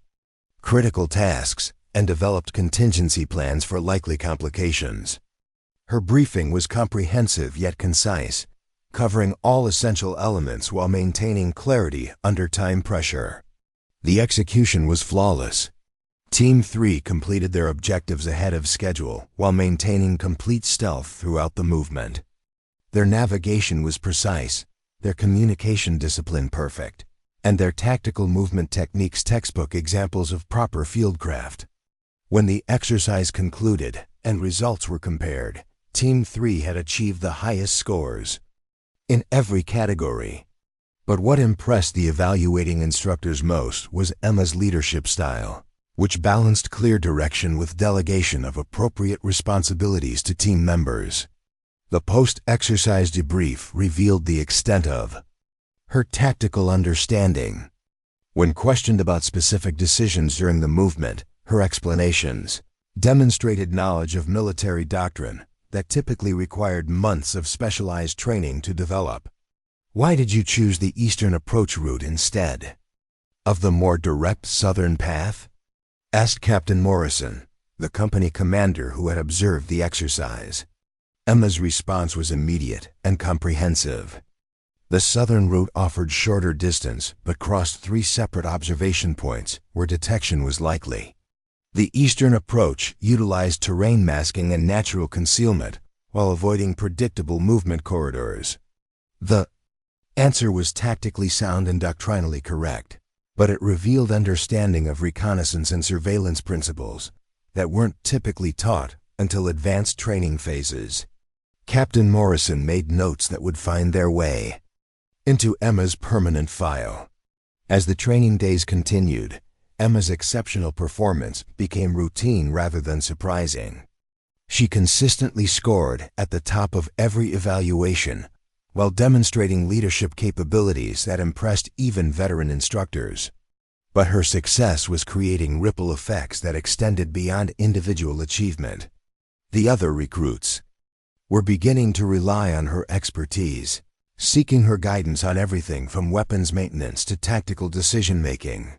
critical tasks, and developed contingency plans for likely complications. Her briefing was comprehensive yet concise, covering all essential elements while maintaining clarity under time pressure. The execution was flawless. Team 3 completed their objectives ahead of schedule while maintaining complete stealth throughout the movement. Their navigation was precise, their communication discipline perfect, and their tactical movement techniques textbook examples of proper fieldcraft. When the exercise concluded and results were compared, Team 3 had achieved the highest scores in every category. But what impressed the evaluating instructors most was Emma's leadership style, which balanced clear direction with delegation of appropriate responsibilities to team members. The post-exercise debrief revealed the extent of her tactical understanding. When questioned about specific decisions during the movement, her explanations demonstrated knowledge of military doctrine that typically required months of specialized training to develop. Why did you choose the Eastern Approach route instead of the more direct Southern path? Asked Captain Morrison, the company commander who had observed the exercise. Emma's response was immediate and comprehensive. The Southern route offered shorter distance but crossed 3 separate observation points where detection was likely. The Eastern Approach utilized terrain masking and natural concealment while avoiding predictable movement corridors. The answer was tactically sound and doctrinally correct, but it revealed understanding of reconnaissance and surveillance principles that weren't typically taught until advanced training phases. Captain Morrison made notes that would find their way into Emma's permanent file. As the training days continued, Emma's exceptional performance became routine rather than surprising. She consistently scored at the top of every evaluation while demonstrating leadership capabilities that impressed even veteran instructors. But her success was creating ripple effects that extended beyond individual achievement. The other recruits were beginning to rely on her expertise, seeking her guidance on everything from weapons maintenance to tactical decision-making.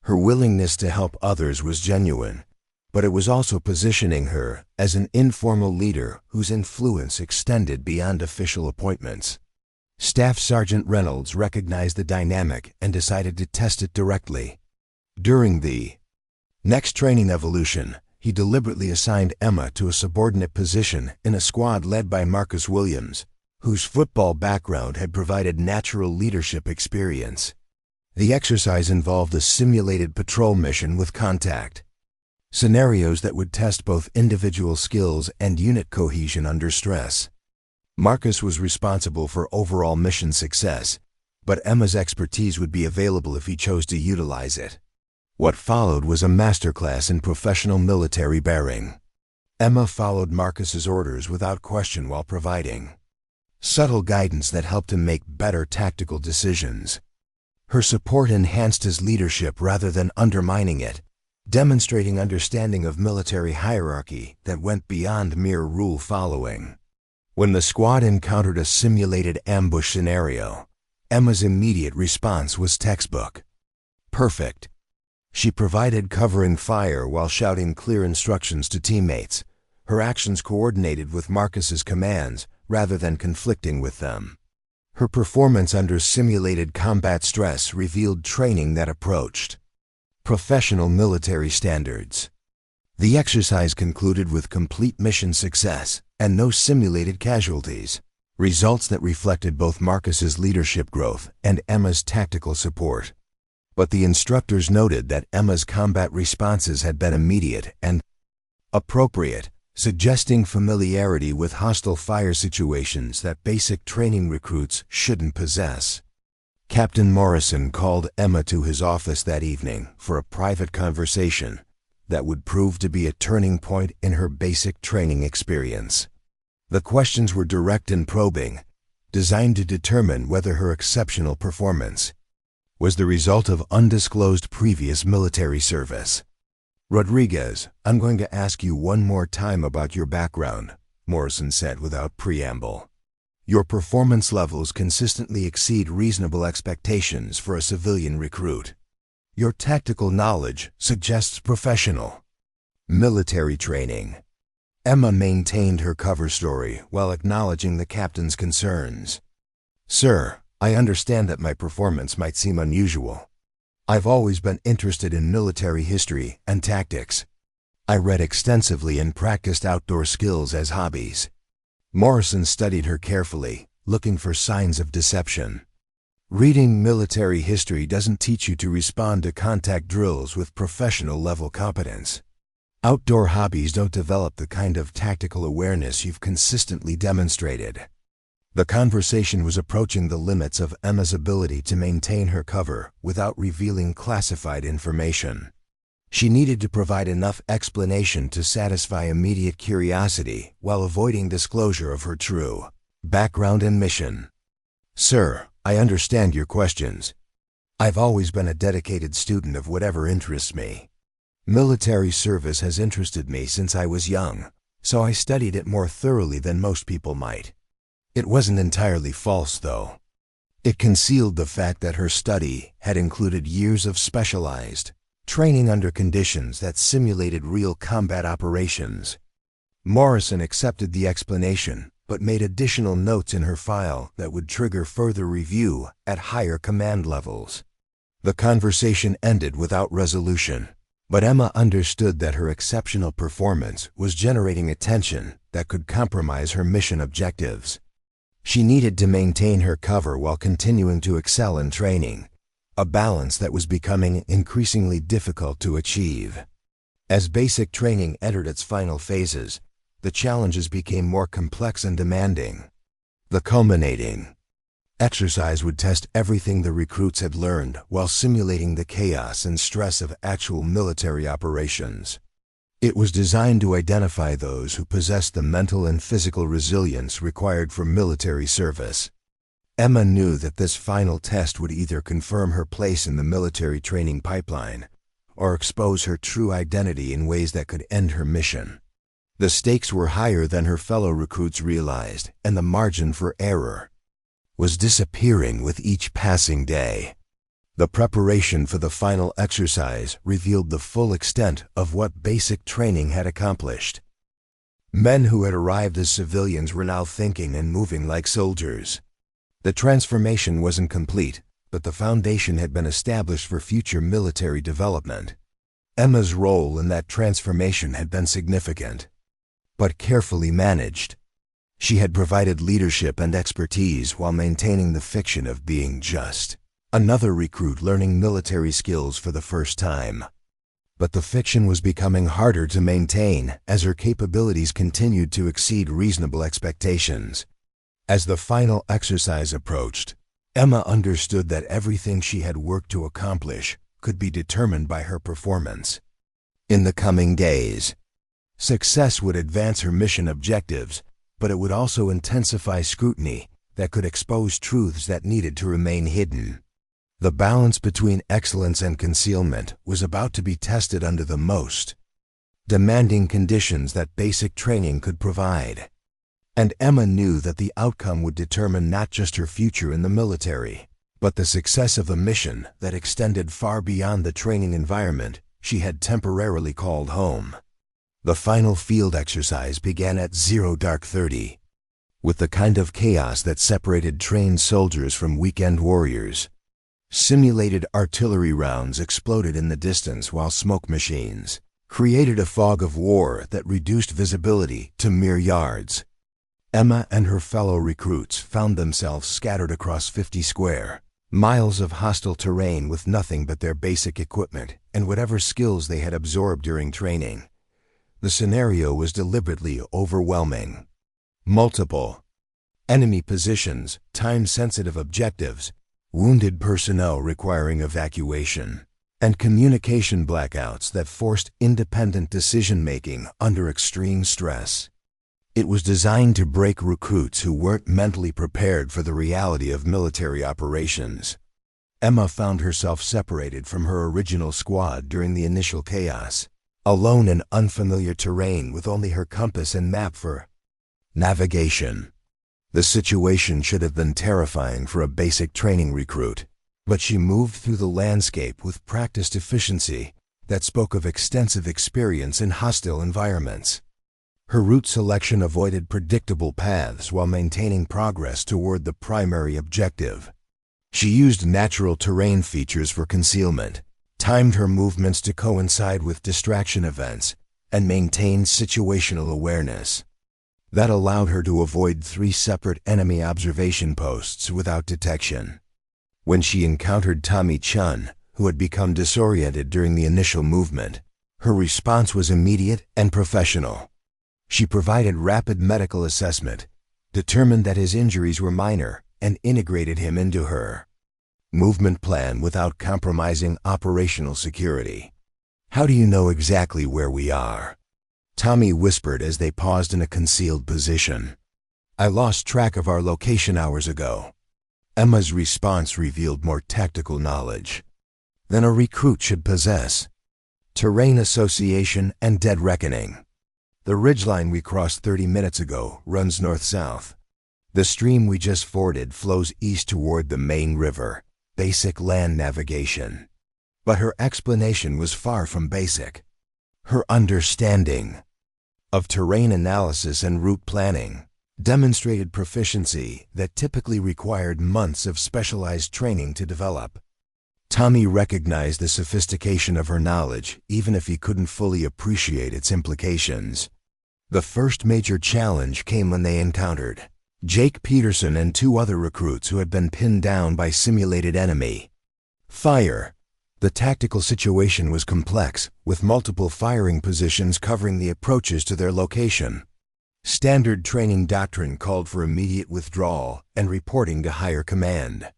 Her willingness to help others was genuine, but it was also positioning her as an informal leader whose influence extended beyond official appointments. Staff Sergeant Reynolds recognized the dynamic and decided to test it directly. During the next training evolution, he deliberately assigned Emma to a subordinate position in a squad led by Marcus Williams, whose football background had provided natural leadership experience. The exercise involved a simulated patrol mission with contact scenarios that would test both individual skills and unit cohesion under stress. Marcus was responsible for overall mission success, but Emma's expertise would be available if he chose to utilize it. What followed was a masterclass in professional military bearing. Emma followed Marcus's orders without question while providing subtle guidance that helped him make better tactical decisions. Her support enhanced his leadership rather than undermining it, demonstrating understanding of military hierarchy that went beyond mere rule following. When the squad encountered a simulated ambush scenario, Emma's immediate response was textbook. Perfect. She provided covering fire while shouting clear instructions to teammates, her actions coordinated with Marcus's commands rather than conflicting with them. Her performance under simulated combat stress revealed training that approached professional military standards. The exercise concluded with complete mission success and no simulated casualties, results that reflected both Marcus's leadership growth and Emma's tactical support. But the instructors noted that Emma's combat responses had been immediate and appropriate, suggesting familiarity with hostile fire situations that basic training recruits shouldn't possess. Captain Morrison called Emma to his office that evening for a private conversation that would prove to be a turning point in her basic training experience. The questions were direct and probing, designed to determine whether her exceptional performance was the result of undisclosed previous military service. "Rodriguez, I'm going to ask you one more time about your background," Morrison said without preamble. "Your performance levels consistently exceed reasonable expectations for a civilian recruit. Your tactical knowledge suggests professional military training." Emma maintained her cover story while acknowledging the captain's concerns. "Sir, I understand that my performance might seem unusual. I've always been interested in military history and tactics. I read extensively and practiced outdoor skills as hobbies." Morrison studied her carefully, looking for signs of deception. "Reading military history doesn't teach you to respond to contact drills with professional-level competence. Outdoor hobbies don't develop the kind of tactical awareness you've consistently demonstrated." The conversation was approaching the limits of Emma's ability to maintain her cover without revealing classified information. She needed to provide enough explanation to satisfy immediate curiosity while avoiding disclosure of her true background and mission. "Sir, I understand your questions. I've always been a dedicated student of whatever interests me. Military service has interested me since I was young, so I studied it more thoroughly than most people might." It wasn't entirely false, though. It concealed the fact that her study had included years of specialized training under conditions that simulated real combat operations. Morrison accepted the explanation, but made additional notes in her file that would trigger further review at higher command levels. The conversation ended without resolution, but Emma understood that her exceptional performance was generating attention that could compromise her mission objectives. She needed to maintain her cover while continuing to excel in training, a balance that was becoming increasingly difficult to achieve. As basic training entered its final phases, the challenges became more complex and demanding. The culminating exercise would test everything the recruits had learned while simulating the chaos and stress of actual military operations. It was designed to identify those who possessed the mental and physical resilience required for military service. Emma knew that this final test would either confirm her place in the military training pipeline or expose her true identity in ways that could end her mission. The stakes were higher than her fellow recruits realized, and the margin for error was disappearing with each passing day. The preparation for the final exercise revealed the full extent of what basic training had accomplished. Men who had arrived as civilians were now thinking and moving like soldiers. The transformation wasn't complete, but the foundation had been established for future military development. Emma's role in that transformation had been significant, but carefully managed. She had provided leadership and expertise while maintaining the fiction of being just another recruit learning military skills for the first time. But the fiction was becoming harder to maintain as her capabilities continued to exceed reasonable expectations. As the final exercise approached, Emma understood that everything she had worked to accomplish could be determined by her performance. In the coming days, success would advance her mission objectives, but it would also intensify scrutiny that could expose truths that needed to remain hidden. The balance between excellence and concealment was about to be tested under the most demanding conditions that basic training could provide. And Emma knew that the outcome would determine not just her future in the military, but the success of a mission that extended far beyond the training environment she had temporarily called home. The final field exercise began at 0:30, with the kind of chaos that separated trained soldiers from weekend warriors. Simulated artillery rounds exploded in the distance while smoke machines created a fog of war that reduced visibility to mere yards. Emma and her fellow recruits found themselves scattered across 50 square miles of hostile terrain with nothing but their basic equipment and whatever skills they had absorbed during training. The scenario was deliberately overwhelming. Multiple enemy positions, time-sensitive objectives, wounded personnel requiring evacuation, and communication blackouts that forced independent decision-making under extreme stress. It was designed to break recruits who weren't mentally prepared for the reality of military operations. Emma found herself separated from her original squad during the initial chaos, alone in unfamiliar terrain with only her compass and map for navigation. The situation should have been terrifying for a basic training recruit, but she moved through the landscape with practiced efficiency that spoke of extensive experience in hostile environments. Her route selection avoided predictable paths while maintaining progress toward the primary objective. She used natural terrain features for concealment, timed her movements to coincide with distraction events, and maintained situational awareness. That allowed her to avoid 3 separate enemy observation posts without detection. When she encountered Tommy Chun, who had become disoriented during the initial movement, her response was immediate and professional. She provided rapid medical assessment, determined that his injuries were minor, and integrated him into her movement plan without compromising operational security. "How do you know exactly where we are?" Tommy whispered as they paused in a concealed position. "I lost track of our location hours ago." Emma's response revealed more tactical knowledge than a recruit should possess. Terrain association and dead reckoning. "The ridgeline we crossed 30 minutes ago runs north-south. The stream we just forded flows east toward the main river. Basic land navigation." But her explanation was far from basic. Her understanding of terrain analysis and route planning demonstrated proficiency that typically required months of specialized training to develop. Tommy recognized the sophistication of her knowledge, even if he couldn't fully appreciate its implications. The first major challenge came when they encountered Jake Peterson and 2 other recruits who had been pinned down by simulated enemy fire. The tactical situation was complex, with multiple firing positions covering the approaches to their location. Standard training doctrine called for immediate withdrawal and reporting to higher command.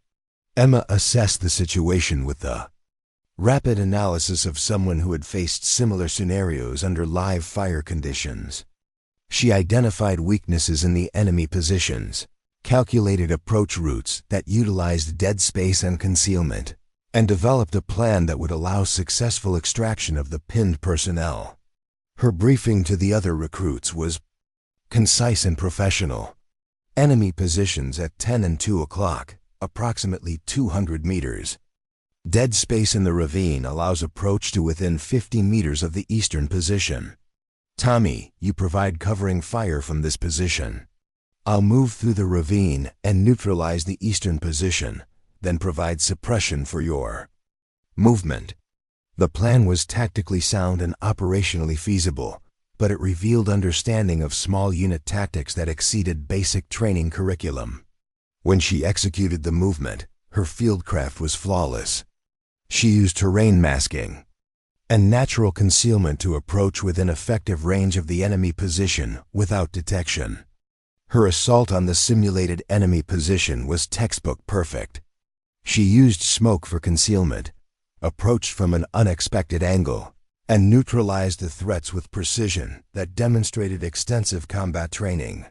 Emma assessed the situation with the rapid analysis of someone who had faced similar scenarios under live fire conditions. She identified weaknesses in the enemy positions, calculated approach routes that utilized dead space and concealment, and developed a plan that would allow successful extraction of the pinned personnel. Her briefing to the other recruits was concise and professional. Enemy positions at 10 and 2 o'clock, approximately 200 meters. Dead space in the ravine allows approach to within 50 meters of the eastern position. "Tommy, you provide covering fire from this position. I'll move through the ravine and neutralize the eastern position, then provide suppression for your movement." The plan was tactically sound and operationally feasible, but it revealed understanding of small unit tactics that exceeded basic training curriculum. When she executed the movement, her fieldcraft was flawless. She used terrain masking and natural concealment to approach within effective range of the enemy position without detection. Her assault on the simulated enemy position was textbook perfect. She used smoke for concealment, approached from an unexpected angle, and neutralized the threats with precision that demonstrated extensive combat training.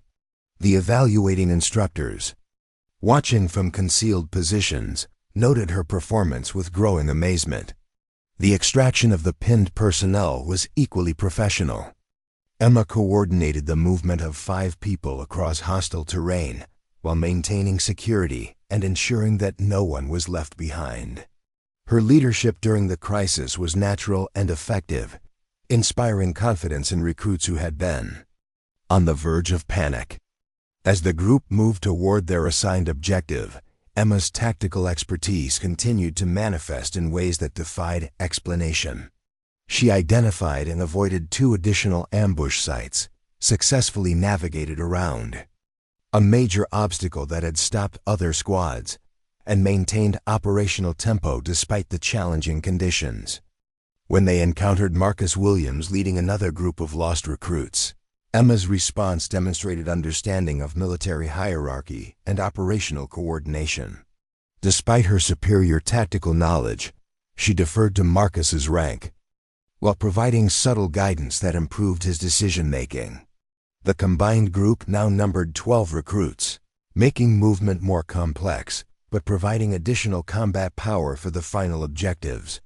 The evaluating instructors, watching from concealed positions, noted her performance with growing amazement. The extraction of the pinned personnel was equally professional. Emma coordinated the movement of 5 people across hostile terrain while maintaining security and ensuring that no one was left behind. Her leadership during the crisis was natural and effective, inspiring confidence in recruits who had been on the verge of panic. As the group moved toward their assigned objective, Emma's tactical expertise continued to manifest in ways that defied explanation. She identified and avoided 2 additional ambush sites, successfully navigated around a major obstacle that had stopped other squads, and maintained operational tempo despite the challenging conditions. When they encountered Marcus Williams leading another group of lost recruits, Emma's response demonstrated understanding of military hierarchy and operational coordination. Despite her superior tactical knowledge, she deferred to Marcus's rank, while providing subtle guidance that improved his decision-making. The combined group now numbered 12 recruits, making movement more complex, but providing additional combat power for the final objectives.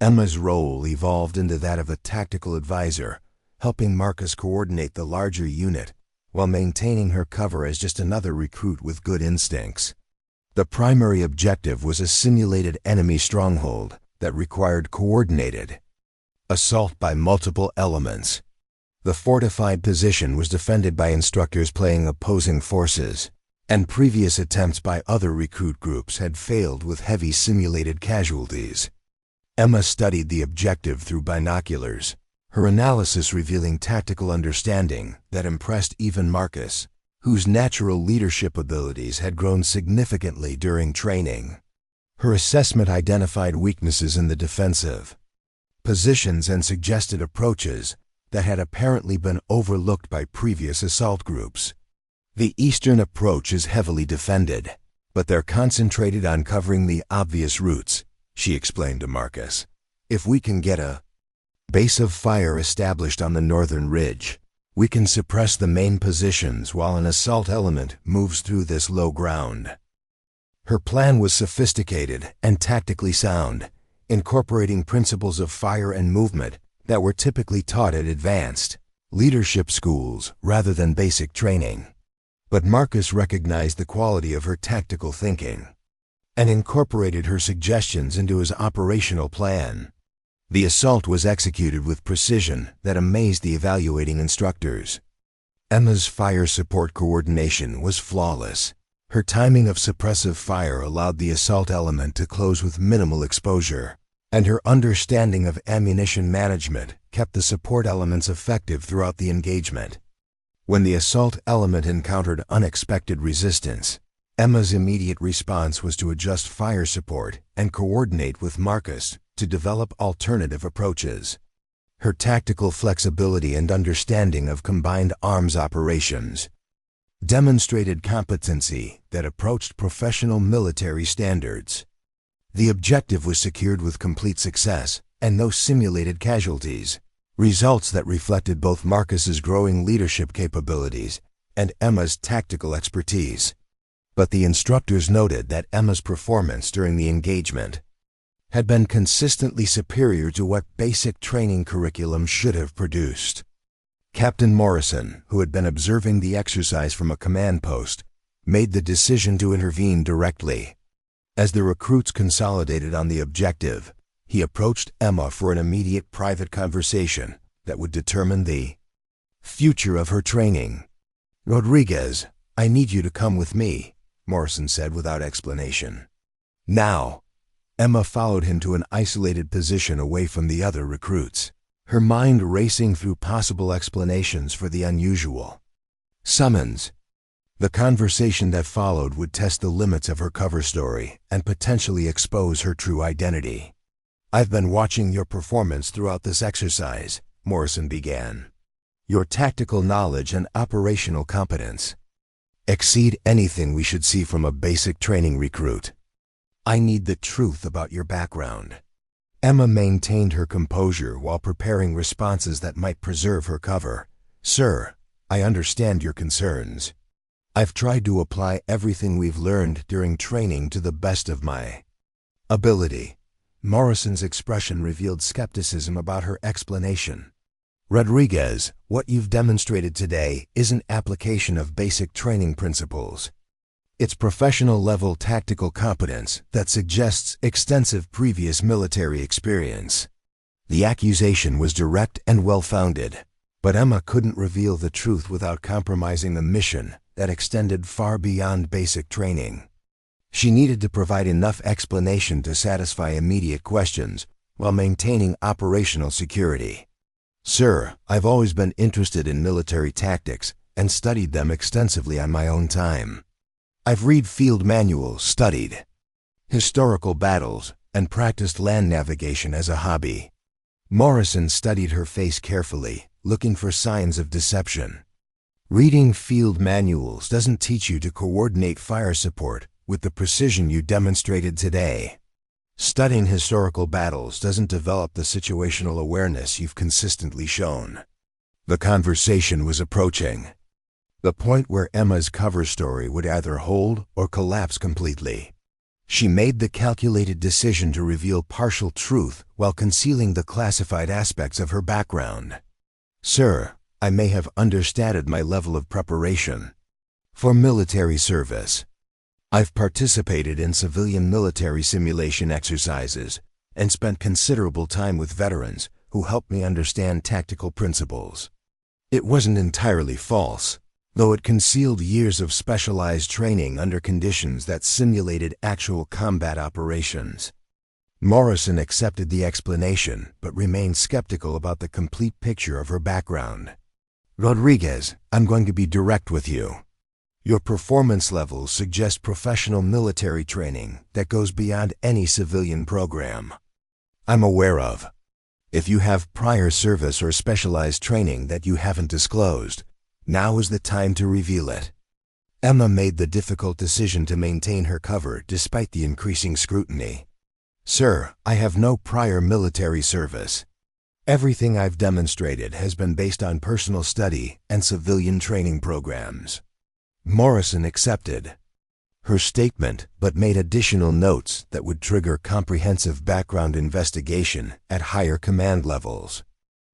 Emma's role evolved into that of a tactical advisor, helping Marcus coordinate the larger unit, while maintaining her cover as just another recruit with good instincts. The primary objective was a simulated enemy stronghold that required coordinated assault by multiple elements. The fortified position was defended by instructors playing opposing forces, and previous attempts by other recruit groups had failed with heavy simulated casualties. Emma studied the objective through binoculars, her analysis revealing tactical understanding that impressed even Marcus, whose natural leadership abilities had grown significantly during training. Her assessment identified weaknesses in the defensive positions and suggested approaches that had apparently been overlooked by previous assault groups. The eastern approach is heavily defended, but they're concentrated on covering the obvious routes, she explained to Marcus. If we can get a base of fire established on the northern ridge, we can suppress the main positions while an assault element moves through this low ground. Her plan was sophisticated and tactically sound, incorporating principles of fire and movement that were typically taught at advanced leadership schools rather than basic training. But Marcus recognized the quality of her tactical thinking and incorporated her suggestions into his operational plan. The assault was executed with precision that amazed the evaluating instructors. Emma's fire support coordination was flawless. Her timing of suppressive fire allowed the assault element to close with minimal exposure, and her understanding of ammunition management kept the support elements effective throughout the engagement. When the assault element encountered unexpected resistance, Emma's immediate response was to adjust fire support and coordinate with Marcus to develop alternative approaches. Her tactical flexibility and understanding of combined arms operations demonstrated competency that approached professional military standards. The objective was secured with complete success and no simulated casualties, results that reflected both Marcus's growing leadership capabilities and Emma's tactical expertise. But the instructors noted that Emma's performance during the engagement had been consistently superior to what basic training curriculum should have produced. Captain Morrison, who had been observing the exercise from a command post, made the decision to intervene directly. As the recruits consolidated on the objective, he approached Emma for an immediate private conversation that would determine the future of her training. "Rodriguez, I need you to come with me," Morrison said without explanation. "Now." Emma followed him to an isolated position away from the other recruits, her mind racing through possible explanations for the unusual summons. The conversation that followed would test the limits of her cover story and potentially expose her true identity. "I've been watching your performance throughout this exercise," Morrison began. "Your tactical knowledge and operational competence exceed anything we should see from a basic training recruit. I need the truth about your background." Emma maintained her composure while preparing responses that might preserve her cover. "Sir, I understand your concerns. I've tried to apply everything we've learned during training to the best of my Ability. Morrison's expression revealed skepticism about her explanation. Rodriguez, what you've demonstrated today isn't application of basic training principles. It's professional-level tactical competence that suggests extensive previous military experience. The accusation was direct and well-founded, but Emma couldn't reveal the truth without compromising the mission that extended far beyond basic training. She needed to provide enough explanation to satisfy immediate questions while maintaining operational security. Sir, I've always been interested in military tactics and studied them extensively on my own time. I've read field manuals, studied historical battles, and practiced land navigation as a hobby. Morrison studied her face carefully, looking for signs of deception. Reading field manuals doesn't teach you to coordinate fire support with the precision you demonstrated today. Studying historical battles doesn't develop the situational awareness you've consistently shown. The conversation was approaching the point where Emma's cover story would either hold or collapse completely. She made the calculated decision to reveal partial truth while concealing the classified aspects of her background. Sir, I may have understated my level of preparation for military service. I've participated in civilian military simulation exercises and spent considerable time with veterans who helped me understand tactical principles. It wasn't entirely false, though it concealed years of specialized training under conditions that simulated actual combat operations. Morrison accepted the explanation but remained skeptical about the complete picture of her background. Rodriguez, I'm going to be direct with you. Your performance levels suggest professional military training that goes beyond any civilian program I'm aware of. If you have prior service or specialized training that you haven't disclosed, now is the time to reveal it. Emma made the difficult decision to maintain her cover despite the increasing scrutiny. Sir, I have no prior military service. Everything I've demonstrated has been based on personal study and civilian training programs. Morrison accepted her statement but made additional notes that would trigger comprehensive background investigation at higher command levels.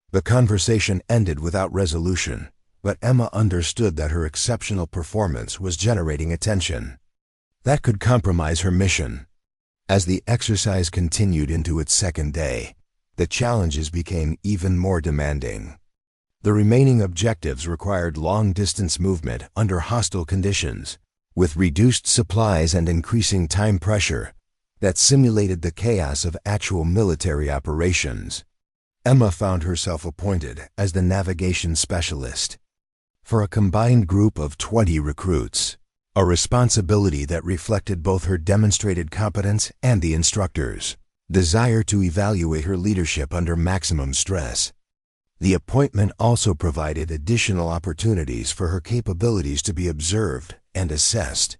The conversation ended without resolution, but Emma understood that her exceptional performance was generating attention. That could compromise her mission. As the exercise continued into its second day, the challenges became even more demanding. The remaining objectives required long-distance movement under hostile conditions, with reduced supplies and increasing time pressure that simulated the chaos of actual military operations. Emma found herself appointed as the navigation specialist for a combined group of 20 recruits, a responsibility that reflected both her demonstrated competence and the instructor's desire to evaluate her leadership under maximum stress. The appointment also provided additional opportunities for her capabilities to be observed and assessed.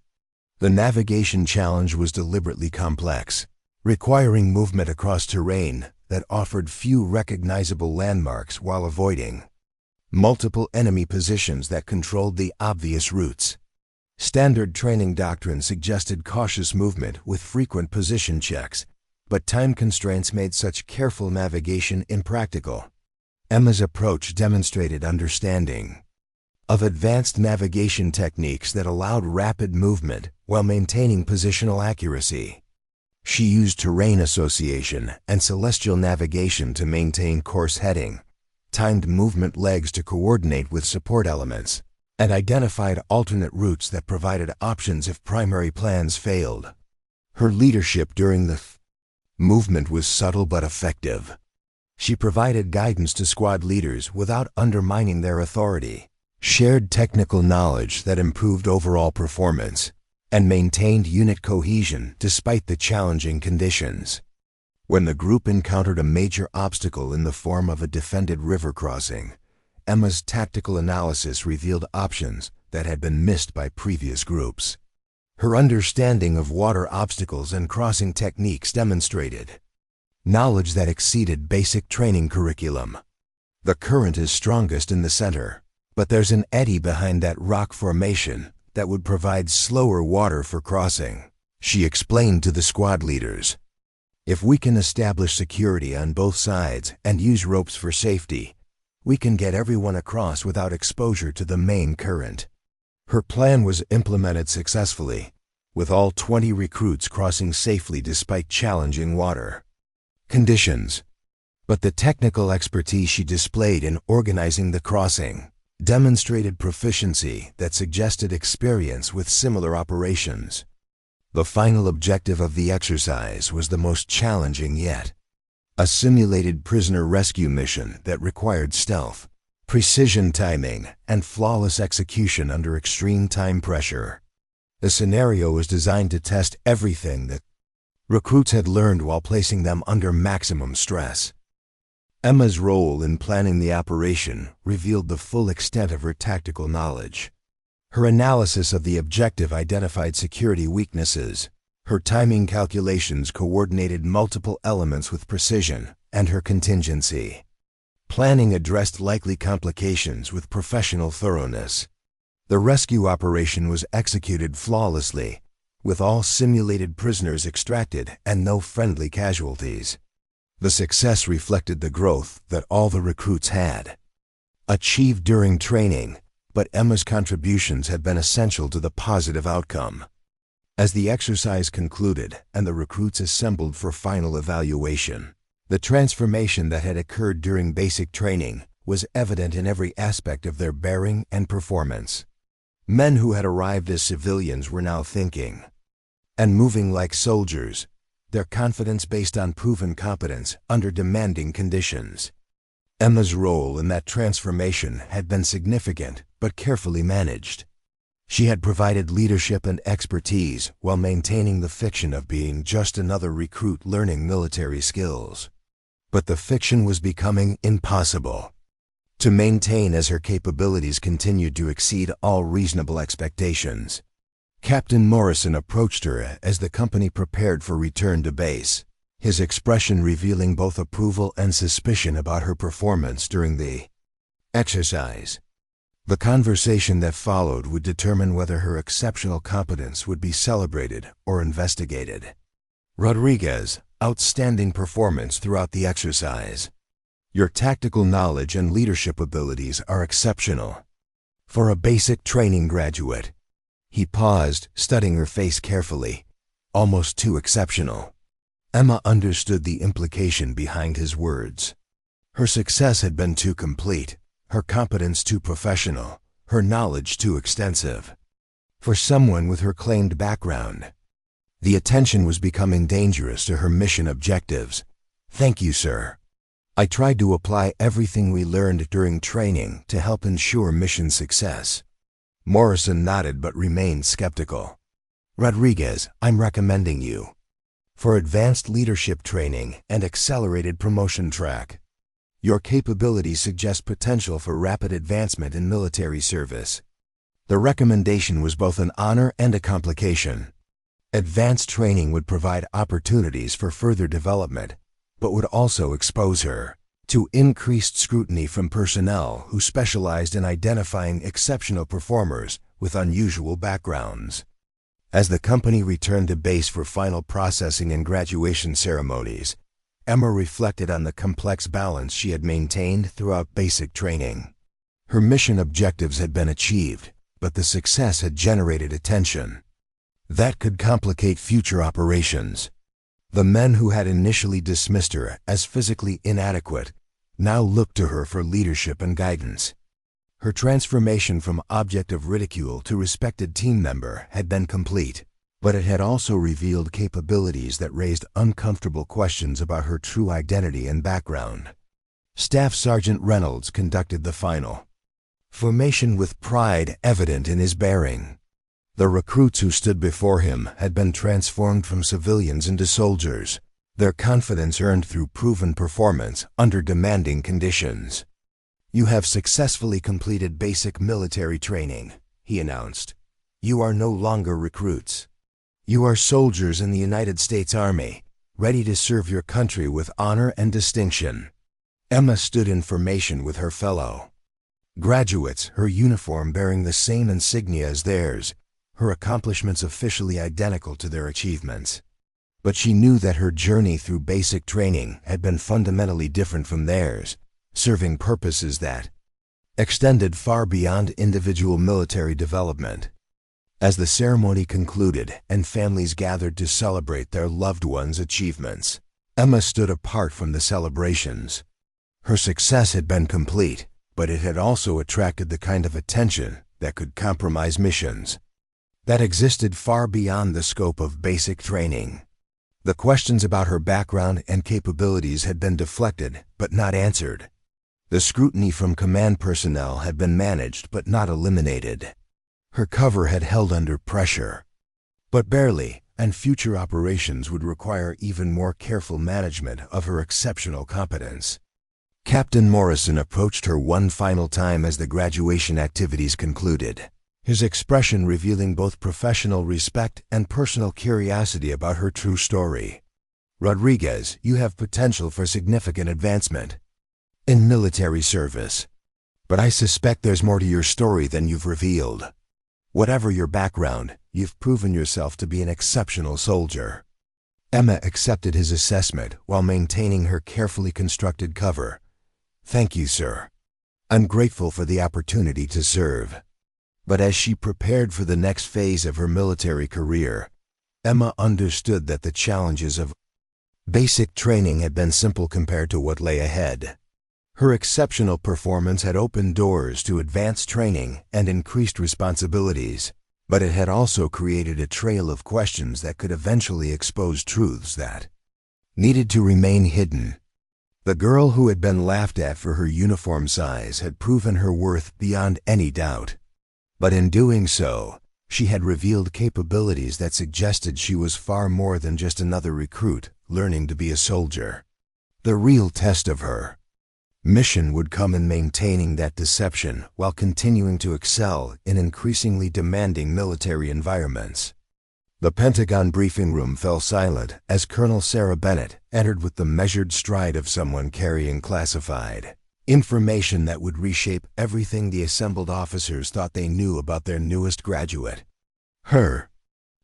The navigation challenge was deliberately complex, requiring movement across terrain that offered few recognizable landmarks while avoiding multiple enemy positions that controlled the obvious routes. Standard training doctrine suggested cautious movement with frequent position checks, but time constraints made such careful navigation impractical. Emma's approach demonstrated understanding of advanced navigation techniques that allowed rapid movement while maintaining positional accuracy. She used terrain association and celestial navigation to maintain course heading, timed movement legs to coordinate with support elements, and identified alternate routes that provided options if primary plans failed. Her leadership during the movement was subtle but effective. She provided guidance to squad leaders without undermining their authority, shared technical knowledge that improved overall performance, and maintained unit cohesion despite the challenging conditions. When the group encountered a major obstacle in the form of a defended river crossing, Emma's tactical analysis revealed options that had been missed by previous groups. Her understanding of water obstacles and crossing techniques demonstrated knowledge that exceeded basic training curriculum. The current is strongest in the center, but there's an eddy behind that rock formation that would provide slower water for crossing, she explained to the squad leaders. If we can establish security on both sides and use ropes for safety, we can get everyone across without exposure to the main current. Her plan was implemented successfully, with all 20 recruits crossing safely despite challenging water conditions. But the technical expertise she displayed in organizing the crossing demonstrated proficiency that suggested experience with similar operations. The final objective of the exercise was the most challenging yet. A simulated prisoner rescue mission that required stealth, precision timing, and flawless execution under extreme time pressure. The scenario was designed to test everything that recruits had learned while placing them under maximum stress. Emma's role in planning the operation revealed the full extent of her tactical knowledge. Her analysis of the objective identified security weaknesses. Her timing calculations coordinated multiple elements with precision, and her contingency planning addressed likely complications with professional thoroughness. The rescue operation was executed flawlessly, with all simulated prisoners extracted and no friendly casualties. The success reflected the growth that all the recruits had achieved during training, but Emma's contributions had been essential to the positive outcome. As the exercise concluded and the recruits assembled for final evaluation, the transformation that had occurred during basic training was evident in every aspect of their bearing and performance. Men who had arrived as civilians were now thinking and moving like soldiers, their confidence based on proven competence under demanding conditions. Emma's role in that transformation had been significant but carefully managed. She had provided leadership and expertise while maintaining the fiction of being just another recruit learning military skills. But the fiction was becoming impossible to maintain as her capabilities continued to exceed all reasonable expectations. Captain Morrison approached her as the company prepared for return to base, his expression revealing both approval and suspicion about her performance during the exercise. The conversation that followed would determine whether her exceptional competence would be celebrated or investigated. Rodriguez, outstanding performance throughout the exercise. Your tactical knowledge and leadership abilities are exceptional. For a basic training graduate. He paused, studying her face carefully. Almost too exceptional. Emma understood the implication behind his words. Her success had been too complete, her competence too professional, her knowledge too extensive. For someone with her claimed background, the attention was becoming dangerous to her mission objectives. Thank you, sir. I tried to apply everything we learned during training to help ensure mission success. Morrison nodded but remained skeptical. Rodriguez, I'm recommending you for advanced leadership training and accelerated promotion track. Your capabilities suggest potential for rapid advancement in military service. The recommendation was both an honor and a complication. Advanced training would provide opportunities for further development, but would also expose her to increased scrutiny from personnel who specialized in identifying exceptional performers with unusual backgrounds. As the company returned to base for final processing and graduation ceremonies, Emma reflected on the complex balance she had maintained throughout basic training. Her mission objectives had been achieved, but the success had generated attention that could complicate future operations. The men who had initially dismissed her as physically inadequate now looked to her for leadership and guidance. Her transformation from object of ridicule to respected team member had been complete, but it had also revealed capabilities that raised uncomfortable questions about her true identity and background. Staff Sergeant Reynolds conducted the final formation with pride evident in his bearing. The recruits who stood before him had been transformed from civilians into soldiers, their confidence earned through proven performance under demanding conditions. You have successfully completed basic military training, he announced. You are no longer recruits. You are soldiers in the United States Army, ready to serve your country with honor and distinction. Emma stood in formation with her fellow graduates, her uniform bearing the same insignia as theirs, her accomplishments officially identical to their achievements. But she knew that her journey through basic training had been fundamentally different from theirs, serving purposes that extended far beyond individual military development. As the ceremony concluded and families gathered to celebrate their loved ones' achievements, Emma stood apart from the celebrations. Her success had been complete, but it had also attracted the kind of attention that could compromise missions that existed far beyond the scope of basic training. The questions about her background and capabilities had been deflected but not answered. The scrutiny from command personnel had been managed but not eliminated. Her cover had held under pressure, but barely, and future operations would require even more careful management of her exceptional competence. Captain Morrison approached her one final time as the graduation activities concluded, his expression revealing both professional respect and personal curiosity about her true story. "Rodriguez, you have potential for significant advancement in military service, but I suspect there's more to your story than you've revealed. Whatever your background, you've proven yourself to be an exceptional soldier." Emma accepted his assessment while maintaining her carefully constructed cover. "Thank you, sir. I'm grateful for the opportunity to serve." But as she prepared for the next phase of her military career, Emma understood that the challenges of basic training had been simple compared to what lay ahead. Her exceptional performance had opened doors to advanced training and increased responsibilities, but it had also created a trail of questions that could eventually expose truths that needed to remain hidden. The girl who had been laughed at for her uniform size had proven her worth beyond any doubt. But in doing so, she had revealed capabilities that suggested she was far more than just another recruit learning to be a soldier. The real test of her mission would come in maintaining that deception while continuing to excel in increasingly demanding military environments. The Pentagon briefing room fell silent as Colonel Sarah Bennett entered with the measured stride of someone carrying classified information that would reshape everything the assembled officers thought they knew about their newest graduate. Her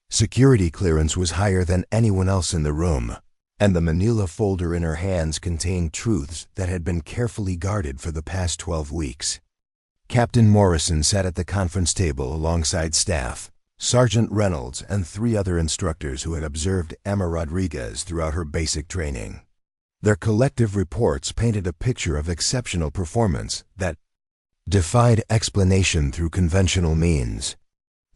security clearance was higher than anyone else in the room, and the manila folder in her hands contained truths that had been carefully guarded for the past 12 weeks. Captain Morrison sat at the conference table alongside staff, Sergeant Reynolds, and 3 other instructors who had observed Emma Rodriguez throughout her basic training. Their collective reports painted a picture of exceptional performance that defied explanation through conventional means.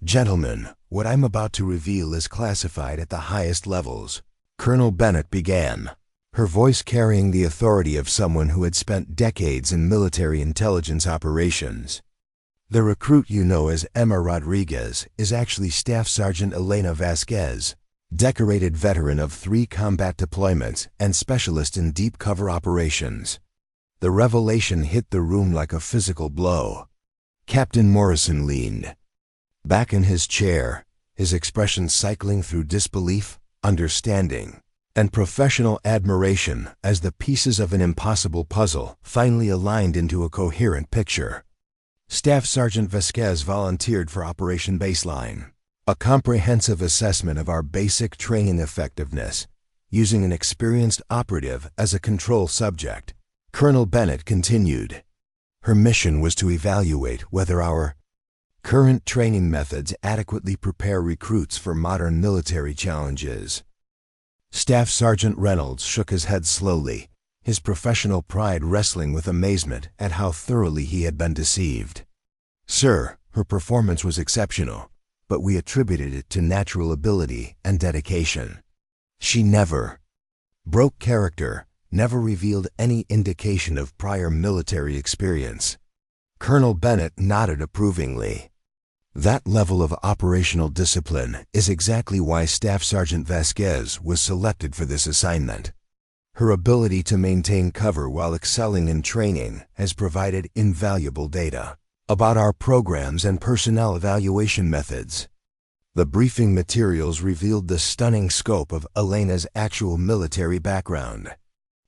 "Gentlemen, what I'm about to reveal is classified at the highest levels," Colonel Bennett began, her voice carrying the authority of someone who had spent decades in military intelligence operations. "The recruit you know as Emma Rodriguez is actually Staff Sergeant Elena Vasquez, decorated veteran of 3 combat deployments and specialist in deep cover operations." The revelation hit the room like a physical blow. Captain Morrison leaned back in his chair, his expression cycling through disbelief, understanding, and professional admiration as the pieces of an impossible puzzle finally aligned into a coherent picture. Staff Sergeant Vasquez volunteered for Operation Baseline, a comprehensive assessment of our basic training effectiveness, using an experienced operative as a control subject. Colonel Bennett continued. Her mission was to evaluate whether our current training methods adequately prepare recruits for modern military challenges. Staff Sergeant Reynolds shook his head slowly, his professional pride wrestling with amazement at how thoroughly he had been deceived. "Sir, her performance was exceptional, but we attributed it to natural ability and dedication. She never broke character, never revealed any indication of prior military experience." Colonel Bennett nodded approvingly. "That level of operational discipline is exactly why Staff Sergeant Vasquez was selected for this assignment. Her ability to maintain cover while excelling in training has provided invaluable data about our programs and personnel evaluation methods." The briefing materials revealed the stunning scope of Elena's actual military background.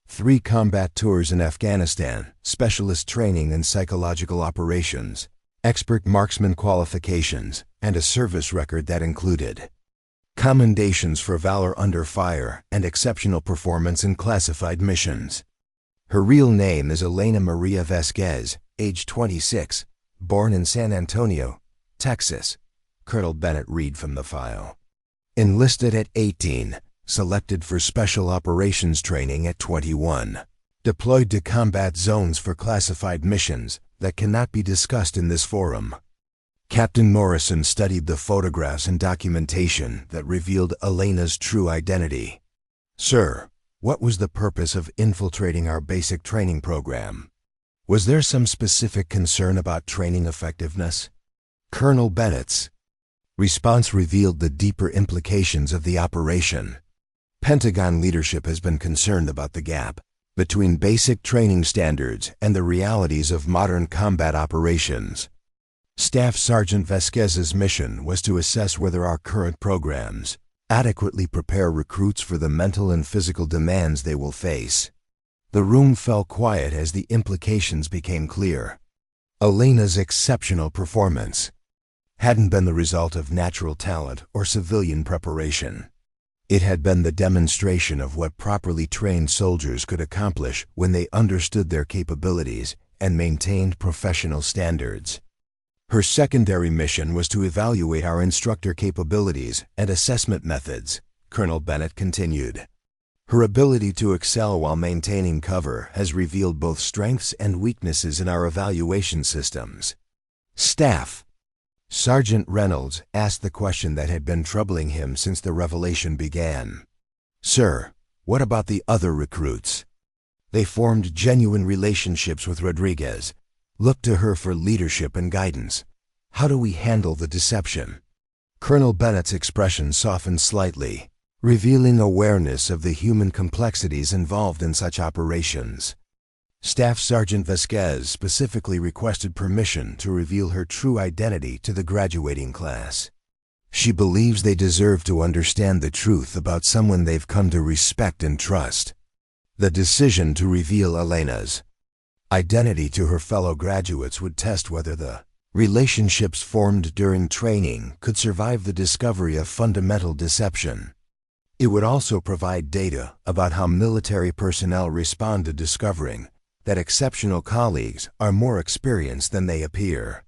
3 combat tours in Afghanistan, specialist training in psychological operations, expert marksman qualifications, and a service record that included commendations for valor under fire, and exceptional performance in classified missions. Her real name is Elena Maria Vasquez, age 26, born in San Antonio, Texas. Colonel Bennett read from the file. Enlisted at 18, selected for special operations training at 21. Deployed to combat zones for classified missions that cannot be discussed in this forum. Captain Morrison studied the photographs and documentation that revealed Elena's true identity. Sir, what was the purpose of infiltrating our basic training program? Was there some specific concern about training effectiveness? Colonel Bennett's response revealed the deeper implications of the operation. Pentagon leadership has been concerned about the gap between basic training standards and the realities of modern combat operations. Staff Sergeant Vasquez's mission was to assess whether our current programs adequately prepare recruits for the mental and physical demands they will face. The room fell quiet as the implications became clear. Elena's exceptional performance hadn't been the result of natural talent or civilian preparation. It had been the demonstration of what properly trained soldiers could accomplish when they understood their capabilities and maintained professional standards. Her secondary mission was to evaluate our instructor capabilities and assessment methods, Colonel Bennett continued. Her ability to excel while maintaining cover has revealed both strengths and weaknesses in our evaluation systems. Staff Sergeant Reynolds asked the question that had been troubling him since the revelation began. Sir, what about the other recruits? They formed genuine relationships with Rodriguez, looked to her for leadership and guidance. How do we handle the deception? Colonel Bennett's expression softened slightly, revealing awareness of the human complexities involved in such operations. Staff Sergeant Vasquez specifically requested permission to reveal her true identity to the graduating class. She believes they deserve to understand the truth about someone they've come to respect and trust. The decision to reveal Elena's identity to her fellow graduates would test whether the relationships formed during training could survive the discovery of fundamental deception. It would also provide data about how military personnel respond to discovering that exceptional colleagues are more experienced than they appear.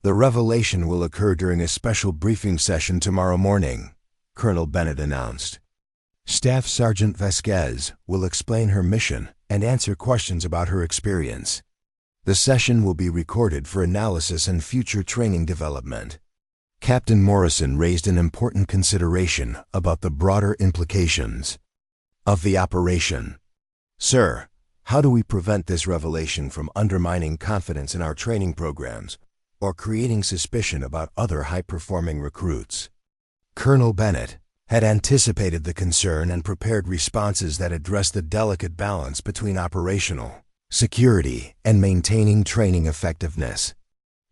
The revelation will occur during a special briefing session tomorrow morning, Colonel Bennett announced. Staff Sergeant Vasquez will explain her mission and answer questions about her experience. The session will be recorded for analysis and future training development. Captain Morrison raised an important consideration about the broader implications of the operation. Sir, how do we prevent this revelation from undermining confidence in our training programs or creating suspicion about other high-performing recruits? Colonel Bennett had anticipated the concern and prepared responses that addressed the delicate balance between operational security and maintaining training effectiveness.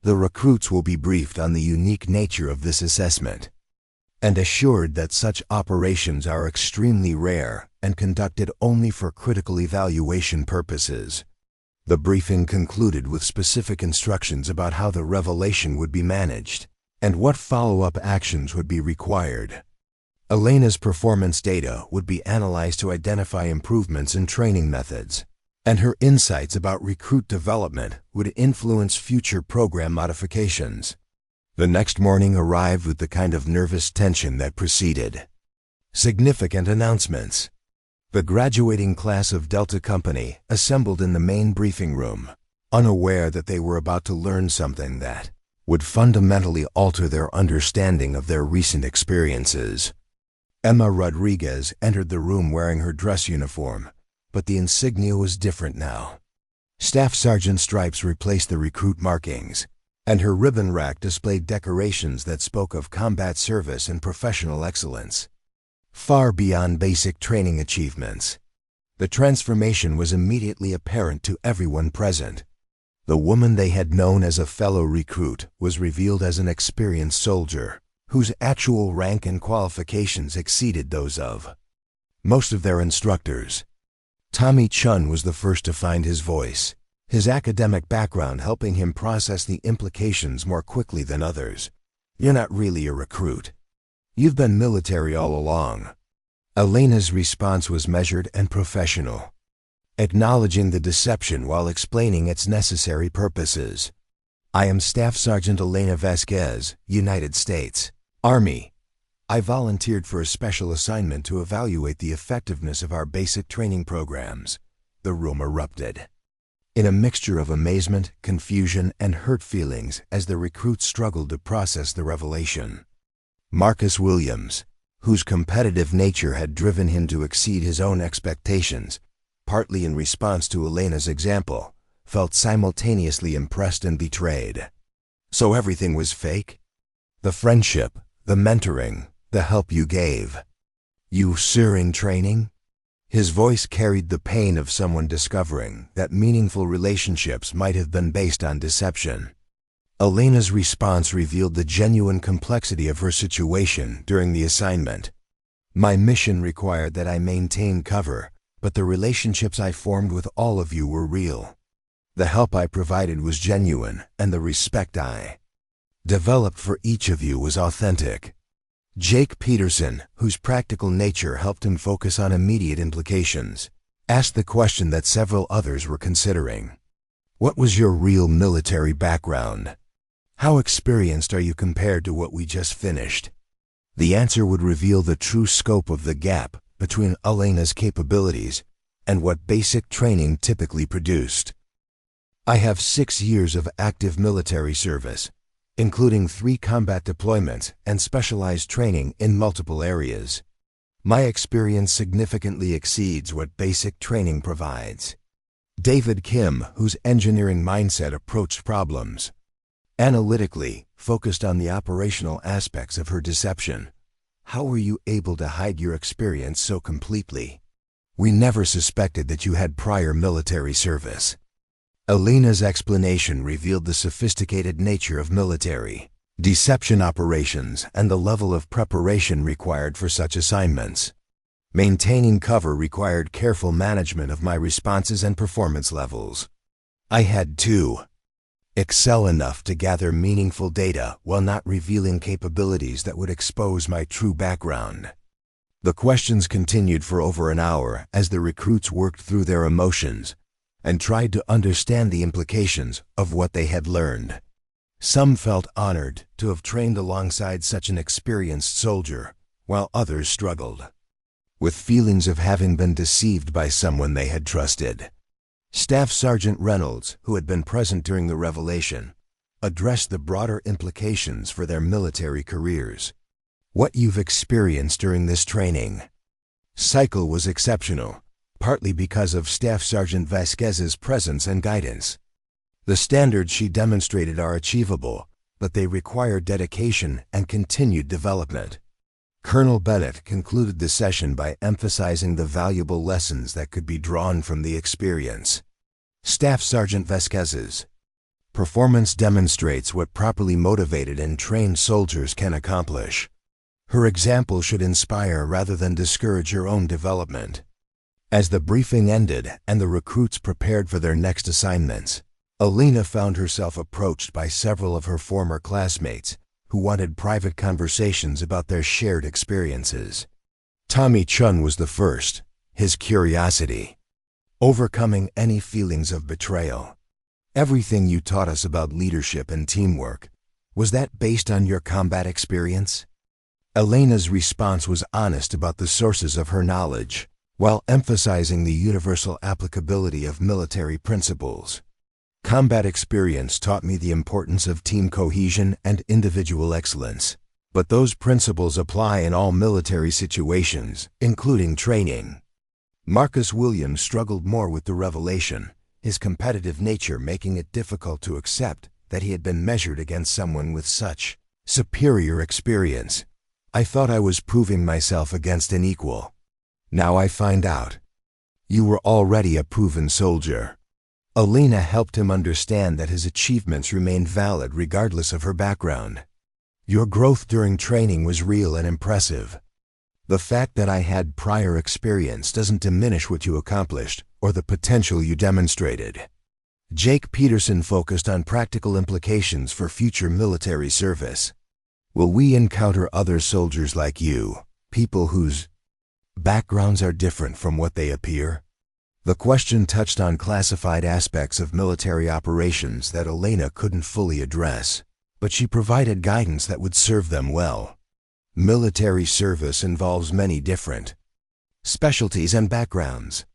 The recruits will be briefed on the unique nature of this assessment and assured that such operations are extremely rare and conducted only for critical evaluation purposes. The briefing concluded with specific instructions about how the revelation would be managed and what follow-up actions would be required. Elena's performance data would be analyzed to identify improvements in training methods, and her insights about recruit development would influence future program modifications. The next morning arrived with the kind of nervous tension that preceded significant announcements. The graduating class of Delta Company assembled in the main briefing room, unaware that they were about to learn something that would fundamentally alter their understanding of their recent experiences. Emma Rodriguez entered the room wearing her dress uniform, but the insignia was different now. Staff Sergeant stripes replaced the recruit markings, and her ribbon rack displayed decorations that spoke of combat service and professional excellence, far beyond basic training achievements. The transformation was immediately apparent to everyone present. The woman they had known as a fellow recruit was revealed as an experienced soldier, whose actual rank and qualifications exceeded those of most of their instructors. Tommy Chun was the first to find his voice, his academic background helping him process the implications more quickly than others. You're not really a recruit. You've been military all along. Elena's response was measured and professional, acknowledging the deception while explaining its necessary purposes. I am Staff Sergeant Elena Vasquez, United States Army. I volunteered for a special assignment to evaluate the effectiveness of our basic training programs. The room erupted in a mixture of amazement, confusion, and hurt feelings as the recruits struggled to process the revelation. Marcus Williams, whose competitive nature had driven him to exceed his own expectations, partly in response to Elena's example, felt simultaneously impressed and betrayed. So everything was fake? The friendship, the mentoring, the help you gave. You searing training? His voice carried the pain of someone discovering that meaningful relationships might have been based on deception. Elena's response revealed the genuine complexity of her situation during the assignment. My mission required that I maintain cover, but the relationships I formed with all of you were real. The help I provided was genuine, and the respect I developed for each of you was authentic. Jake Peterson, whose practical nature helped him focus on immediate implications, asked the question that several others were considering. What was your real military background? How experienced are you compared to what we just finished? The answer would reveal the true scope of the gap between Elena's capabilities and what basic training typically produced. I have 6 years of active military service, including 3 combat deployments and specialized training in multiple areas. My experience significantly exceeds what basic training provides. David Kim, whose engineering mindset approached problems analytically, focused on the operational aspects of her deception. How were you able to hide your experience so completely? We never suspected that you had prior military service. Elena's explanation revealed the sophisticated nature of military deception operations and the level of preparation required for such assignments. Maintaining cover required careful management of my responses and performance levels. I had to excel enough to gather meaningful data while not revealing capabilities that would expose my true background. The questions continued for over an hour as the recruits worked through their emotions and tried to understand the implications of what they had learned. Some felt honored to have trained alongside such an experienced soldier, while others struggled with feelings of having been deceived by someone they had trusted. Staff Sergeant Reynolds, who had been present during the revelation, addressed the broader implications for their military careers. What you've experienced during this training cycle was exceptional, partly because of Staff Sergeant Vasquez's presence and guidance. The standards she demonstrated are achievable, but they require dedication and continued development. Colonel Bennett concluded the session by emphasizing the valuable lessons that could be drawn from the experience. Staff Sergeant Vasquez's performance demonstrates what properly motivated and trained soldiers can accomplish. Her example should inspire rather than discourage your own development. As the briefing ended and the recruits prepared for their next assignments, Elena found herself approached by several of her former classmates who wanted private conversations about their shared experiences. Tommy Chun was the first, his curiosity overcoming any feelings of betrayal. Everything you taught us about leadership and teamwork, was that based on your combat experience? Elena's response was honest about the sources of her knowledge, while emphasizing the universal applicability of military principles. Combat experience taught me the importance of team cohesion and individual excellence, but those principles apply in all military situations, including training. Marcus Williams struggled more with the revelation, his competitive nature making it difficult to accept that he had been measured against someone with such superior experience. I thought I was proving myself against an equal. Now I find out. You were already a proven soldier. Elena helped him understand that his achievements remained valid regardless of her background. Your growth during training was real and impressive. The fact that I had prior experience doesn't diminish what you accomplished or the potential you demonstrated. Jake Peterson focused on practical implications for future military service. Will we encounter other soldiers like you, people whose backgrounds are different from what they appear? The question touched on classified aspects of military operations that Elena couldn't fully address, but she provided guidance that would serve them well. Military service involves many different specialties and backgrounds.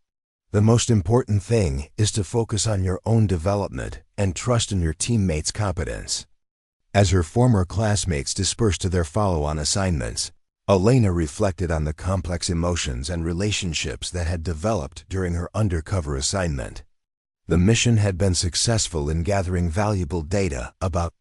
The most important thing is to focus on your own development and trust in your teammates' competence. As her former classmates dispersed to their follow-on assignments, Elena reflected on the complex emotions and relationships that had developed during her undercover assignment. The mission had been successful in gathering valuable data about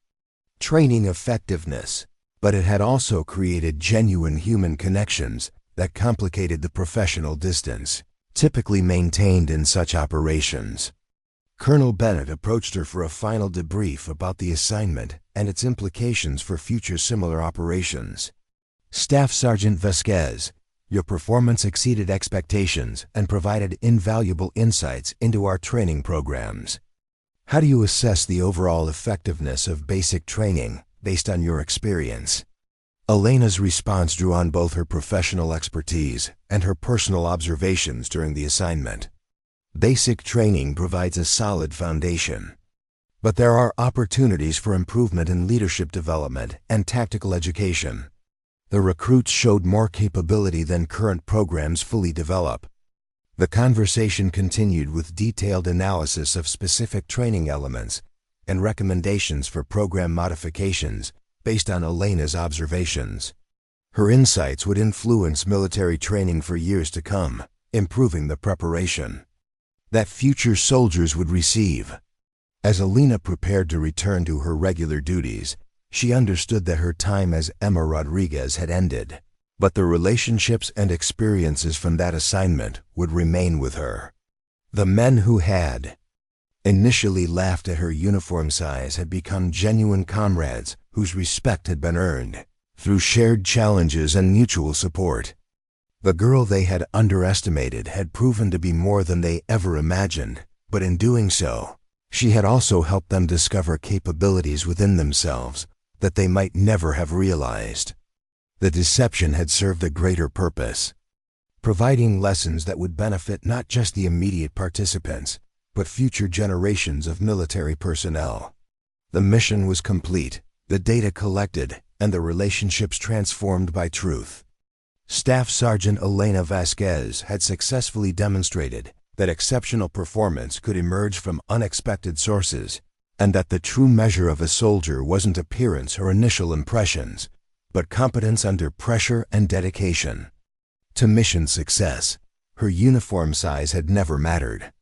training effectiveness, but it had also created genuine human connections that complicated the professional distance typically maintained in such operations. Colonel Bennett approached her for a final debrief about the assignment and its implications for future similar operations. Staff Sergeant Vasquez, your performance exceeded expectations and provided invaluable insights into our training programs. How do you assess the overall effectiveness of basic training based on your experience? Elena's response drew on both her professional expertise and her personal observations during the assignment. Basic training provides a solid foundation, but there are opportunities for improvement in leadership development and tactical education. The recruits showed more capability than current programs fully develop. The conversation continued with detailed analysis of specific training elements and recommendations for program modifications based on Elena's observations. Her insights would influence military training for years to come, improving the preparation that future soldiers would receive. As Elena prepared to return to her regular duties, she understood that her time as Emma Rodriguez had ended, but the relationships and experiences from that assignment would remain with her. The men who had initially laughed at her uniform size had become genuine comrades whose respect had been earned through shared challenges and mutual support. The girl they had underestimated had proven to be more than they ever imagined, but in doing so, she had also helped them discover capabilities within themselves that they might never have realized. The deception had served a greater purpose, providing lessons that would benefit not just the immediate participants, but future generations of military personnel. The mission was complete, the data collected, and the relationships transformed by truth. Staff Sergeant Elena Vasquez had successfully demonstrated that exceptional performance could emerge from unexpected sources, and that the true measure of a soldier wasn't appearance or initial impressions, but competence under pressure and dedication. To mission success, her uniform size had never mattered.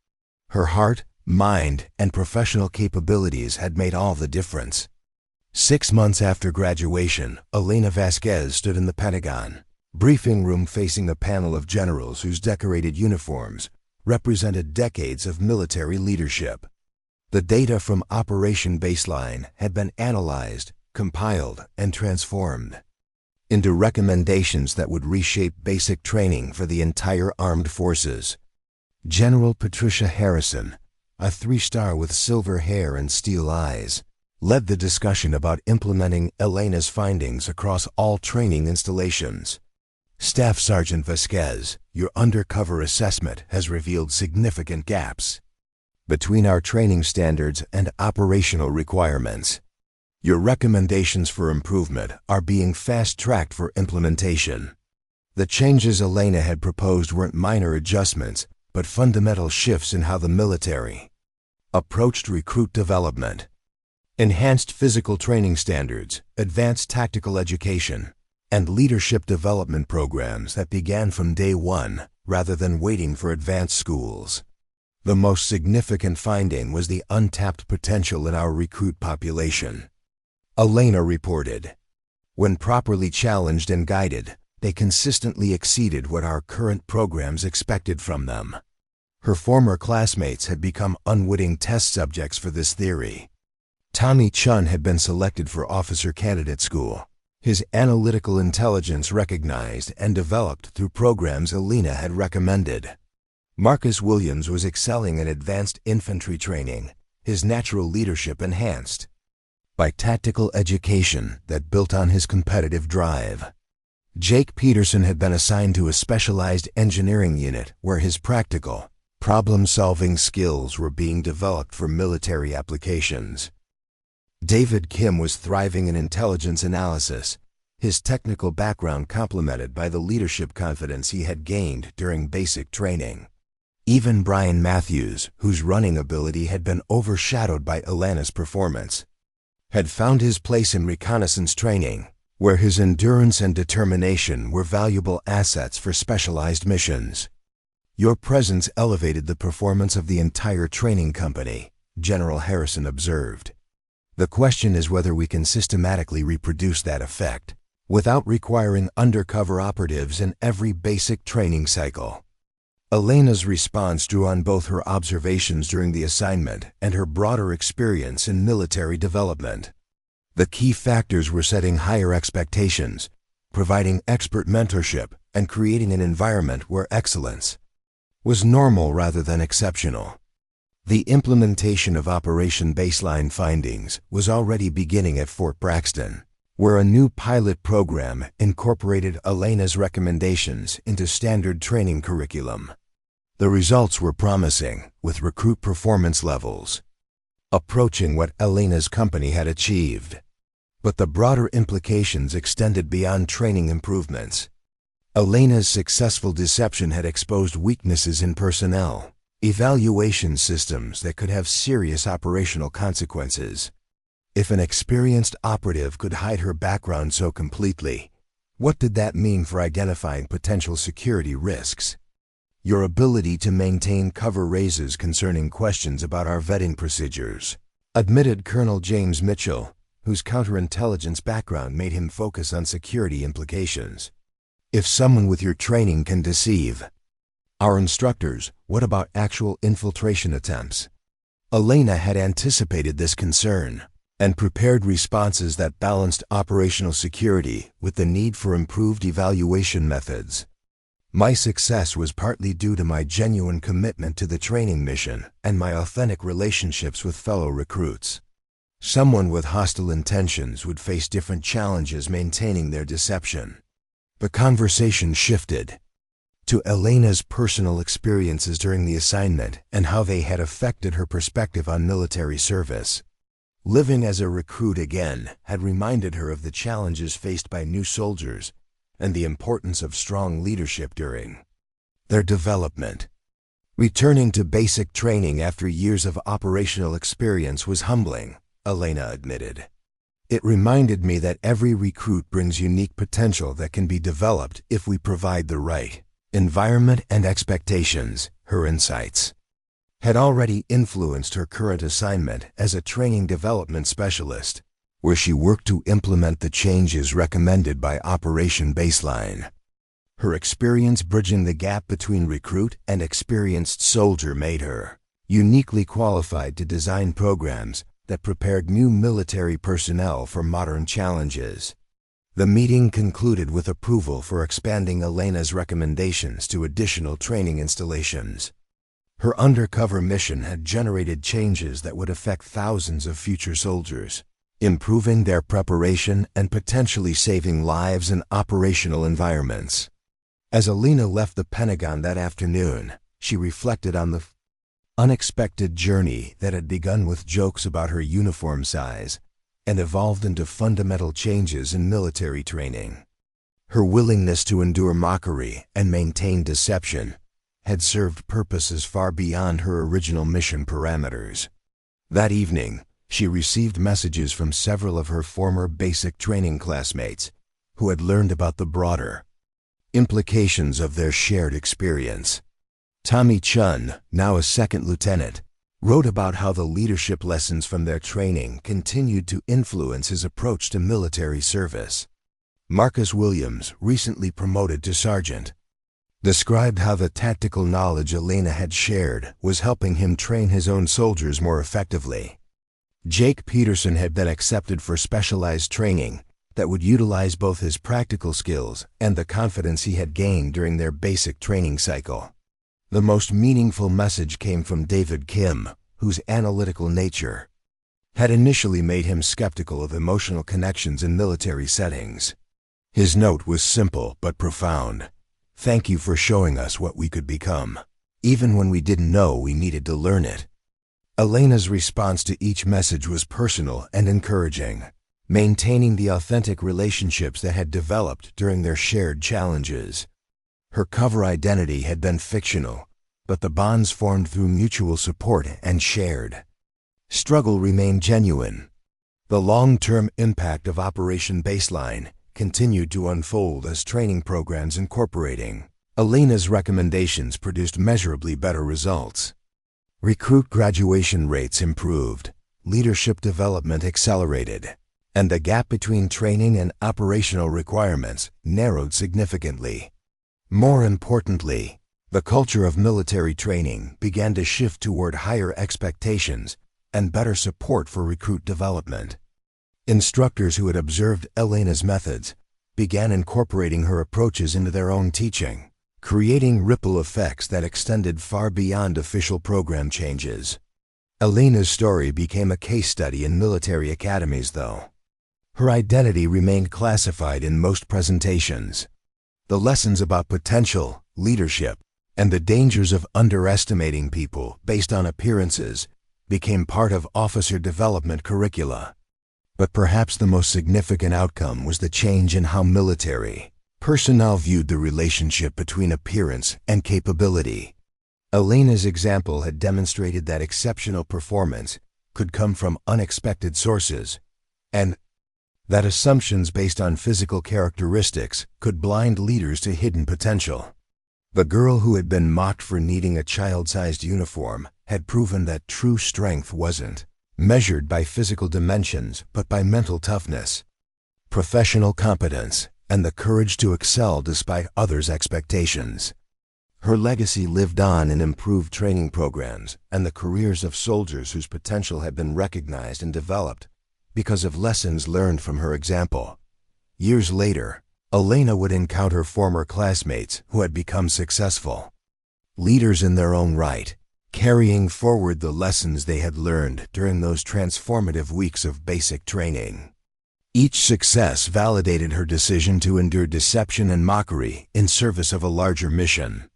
Her heart, mind, and professional capabilities had made all the difference. 6 months after graduation, Elena Vasquez stood in the Pentagon briefing room facing a panel of generals whose decorated uniforms represented decades of military leadership. The data from Operation Baseline had been analyzed, compiled, and transformed into recommendations that would reshape basic training for the entire armed forces. General Patricia Harrison, a 3-star with silver hair and steel eyes, led the discussion about implementing Elena's findings across all training installations. Staff Sergeant Vasquez, your undercover assessment has revealed significant gaps between our training standards and operational requirements. Your recommendations for improvement are being fast-tracked for implementation. The changes Elena had proposed weren't minor adjustments, but fundamental shifts in how the military approached recruit development. Enhanced physical training standards, advanced tactical education, and leadership development programs that began from day one rather than waiting for advanced schools. The most significant finding was the untapped potential in our recruit population. Elena reported, when properly challenged and guided, they consistently exceeded what our current programs expected from them. Her former classmates had become unwitting test subjects for this theory. Tommy Chun had been selected for officer candidate school, his analytical intelligence recognized and developed through programs Elena had recommended. Marcus Williams was excelling in advanced infantry training, his natural leadership enhanced. by tactical education that built on his competitive drive. Jake Peterson had been assigned to a specialized engineering unit where his practical, problem-solving skills were being developed for military applications. David Kim was thriving in intelligence analysis, his technical background complemented by the leadership confidence he had gained during basic training. Even Brian Matthews, whose running ability had been overshadowed by Elena's performance, had found his place in reconnaissance training, where his endurance and determination were valuable assets for specialized missions. "Your presence elevated the performance of the entire training company," General Harrison observed. "The question is whether we can systematically reproduce that effect, without requiring undercover operatives in every basic training cycle." Elena's response drew on both her observations during the assignment and her broader experience in military development. The key factors were setting higher expectations, providing expert mentorship, and creating an environment where excellence was normal rather than exceptional. The implementation of Operation Baseline findings was already beginning at Fort Braxton, where a new pilot program incorporated Elena's recommendations into standard training curriculum. The results were promising, with recruit performance levels approaching what Elena's company had achieved. But the broader implications extended beyond training improvements. Elena's successful deception had exposed weaknesses in personnel evaluation systems that could have serious operational consequences. If an experienced operative could hide her background so completely, what did that mean for identifying potential security risks? "Your ability to maintain cover raises concerning questions about our vetting procedures," admitted Colonel James Mitchell, whose counterintelligence background made him focus on security implications. "If someone with your training can deceive our instructors, what about actual infiltration attempts?" Elena had anticipated this concern and prepared responses that balanced operational security with the need for improved evaluation methods. "My success was partly due to my genuine commitment to the training mission and my authentic relationships with fellow recruits. Someone with hostile intentions would face different challenges maintaining their deception." The conversation shifted to Elena's personal experiences during the assignment and how they had affected her perspective on military service. Living as a recruit again had reminded her of the challenges faced by new soldiers and the importance of strong leadership during their development. "Returning to basic training after years of operational experience was humbling," Elena admitted. "It reminded me that every recruit brings unique potential that can be developed if we provide the right environment and expectations." Her insights had already influenced her current assignment as a training development specialist, where she worked to implement the changes recommended by Operation Baseline. Her experience bridging the gap between recruit and experienced soldier made her uniquely qualified to design programs that prepared new military personnel for modern challenges. The meeting concluded with approval for expanding Elena's recommendations to additional training installations. Her undercover mission had generated changes that would affect thousands of future soldiers, improving their preparation and potentially saving lives in operational environments. As Elena left the Pentagon that afternoon, she reflected on the unexpected journey that had begun with jokes about her uniform size and evolved into fundamental changes in military training. Her willingness to endure mockery and maintain deception had served purposes far beyond her original mission parameters. That evening, she received messages from several of her former basic training classmates who had learned about the broader implications of their shared experience. Tommy Chun, now a second lieutenant, wrote about how the leadership lessons from their training continued to influence his approach to military service. Marcus Williams, recently promoted to sergeant, described how the tactical knowledge Elena had shared was helping him train his own soldiers more effectively. Jake Peterson had been accepted for specialized training that would utilize both his practical skills and the confidence he had gained during their basic training cycle. The most meaningful message came from David Kim, whose analytical nature had initially made him skeptical of emotional connections in military settings. His note was simple but profound. "Thank you for showing us what we could become, even when we didn't know we needed to learn it." Elena's response to each message was personal and encouraging, maintaining the authentic relationships that had developed during their shared challenges. Her cover identity had been fictional, but the bonds formed through mutual support and shared struggle remained genuine. The long-term impact of Operation Baseline continued to unfold as training programs incorporating Elena's recommendations produced measurably better results. Recruit graduation rates improved, leadership development accelerated, and the gap between training and operational requirements narrowed significantly. More importantly, the culture of military training began to shift toward higher expectations and better support for recruit development. Instructors who had observed Elena's methods began incorporating her approaches into their own teaching, creating ripple effects that extended far beyond official program changes. Elena's story became a case study in military academies, though. Her identity remained classified in most presentations. The lessons about potential, leadership, and the dangers of underestimating people based on appearances became part of officer development curricula. But perhaps the most significant outcome was the change in how military personnel viewed the relationship between appearance and capability. Elena's example had demonstrated that exceptional performance could come from unexpected sources, and that assumptions based on physical characteristics could blind leaders to hidden potential. The girl who had been mocked for needing a child-sized uniform had proven that true strength wasn't measured by physical dimensions but by mental toughness, professional competence, and the courage to excel despite others' expectations. Her legacy lived on in improved training programs and the careers of soldiers whose potential had been recognized and developed because of lessons learned from her example. Years later, Elena would encounter former classmates who had become successful leaders in their own right, carrying forward the lessons they had learned during those transformative weeks of basic training. Each success validated her decision to endure deception and mockery in service of a larger mission.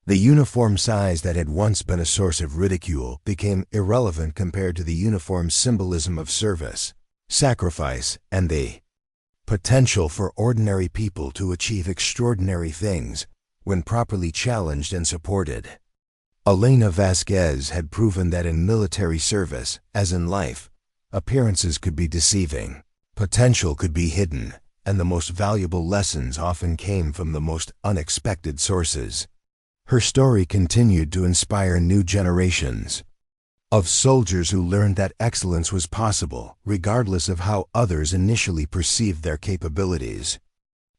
The uniform size that had once been a source of ridicule became irrelevant compared to the uniform's symbolism of service, sacrifice, and the potential for ordinary people to achieve extraordinary things when properly challenged and supported. Elena Vasquez had proven that in military service, as in life, appearances could be deceiving, potential could be hidden, and the most valuable lessons often came from the most unexpected sources. Her story continued to inspire new generations of soldiers who learned that excellence was possible, regardless of how others initially perceived their capabilities.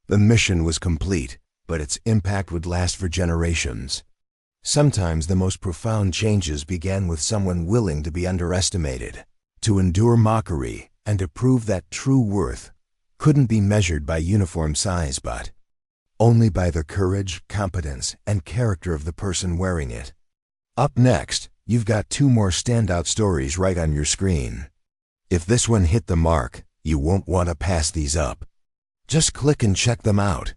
The mission was complete, but its impact would last for generations. Sometimes the most profound changes began with someone willing to be underestimated, to endure mockery, and to prove that true worth couldn't be measured by uniform size but only by the courage, competence, and character of the person wearing it. Up next, you've got two more standout stories right on your screen. If this one hit the mark, you won't want to pass these up. Just click and check them out.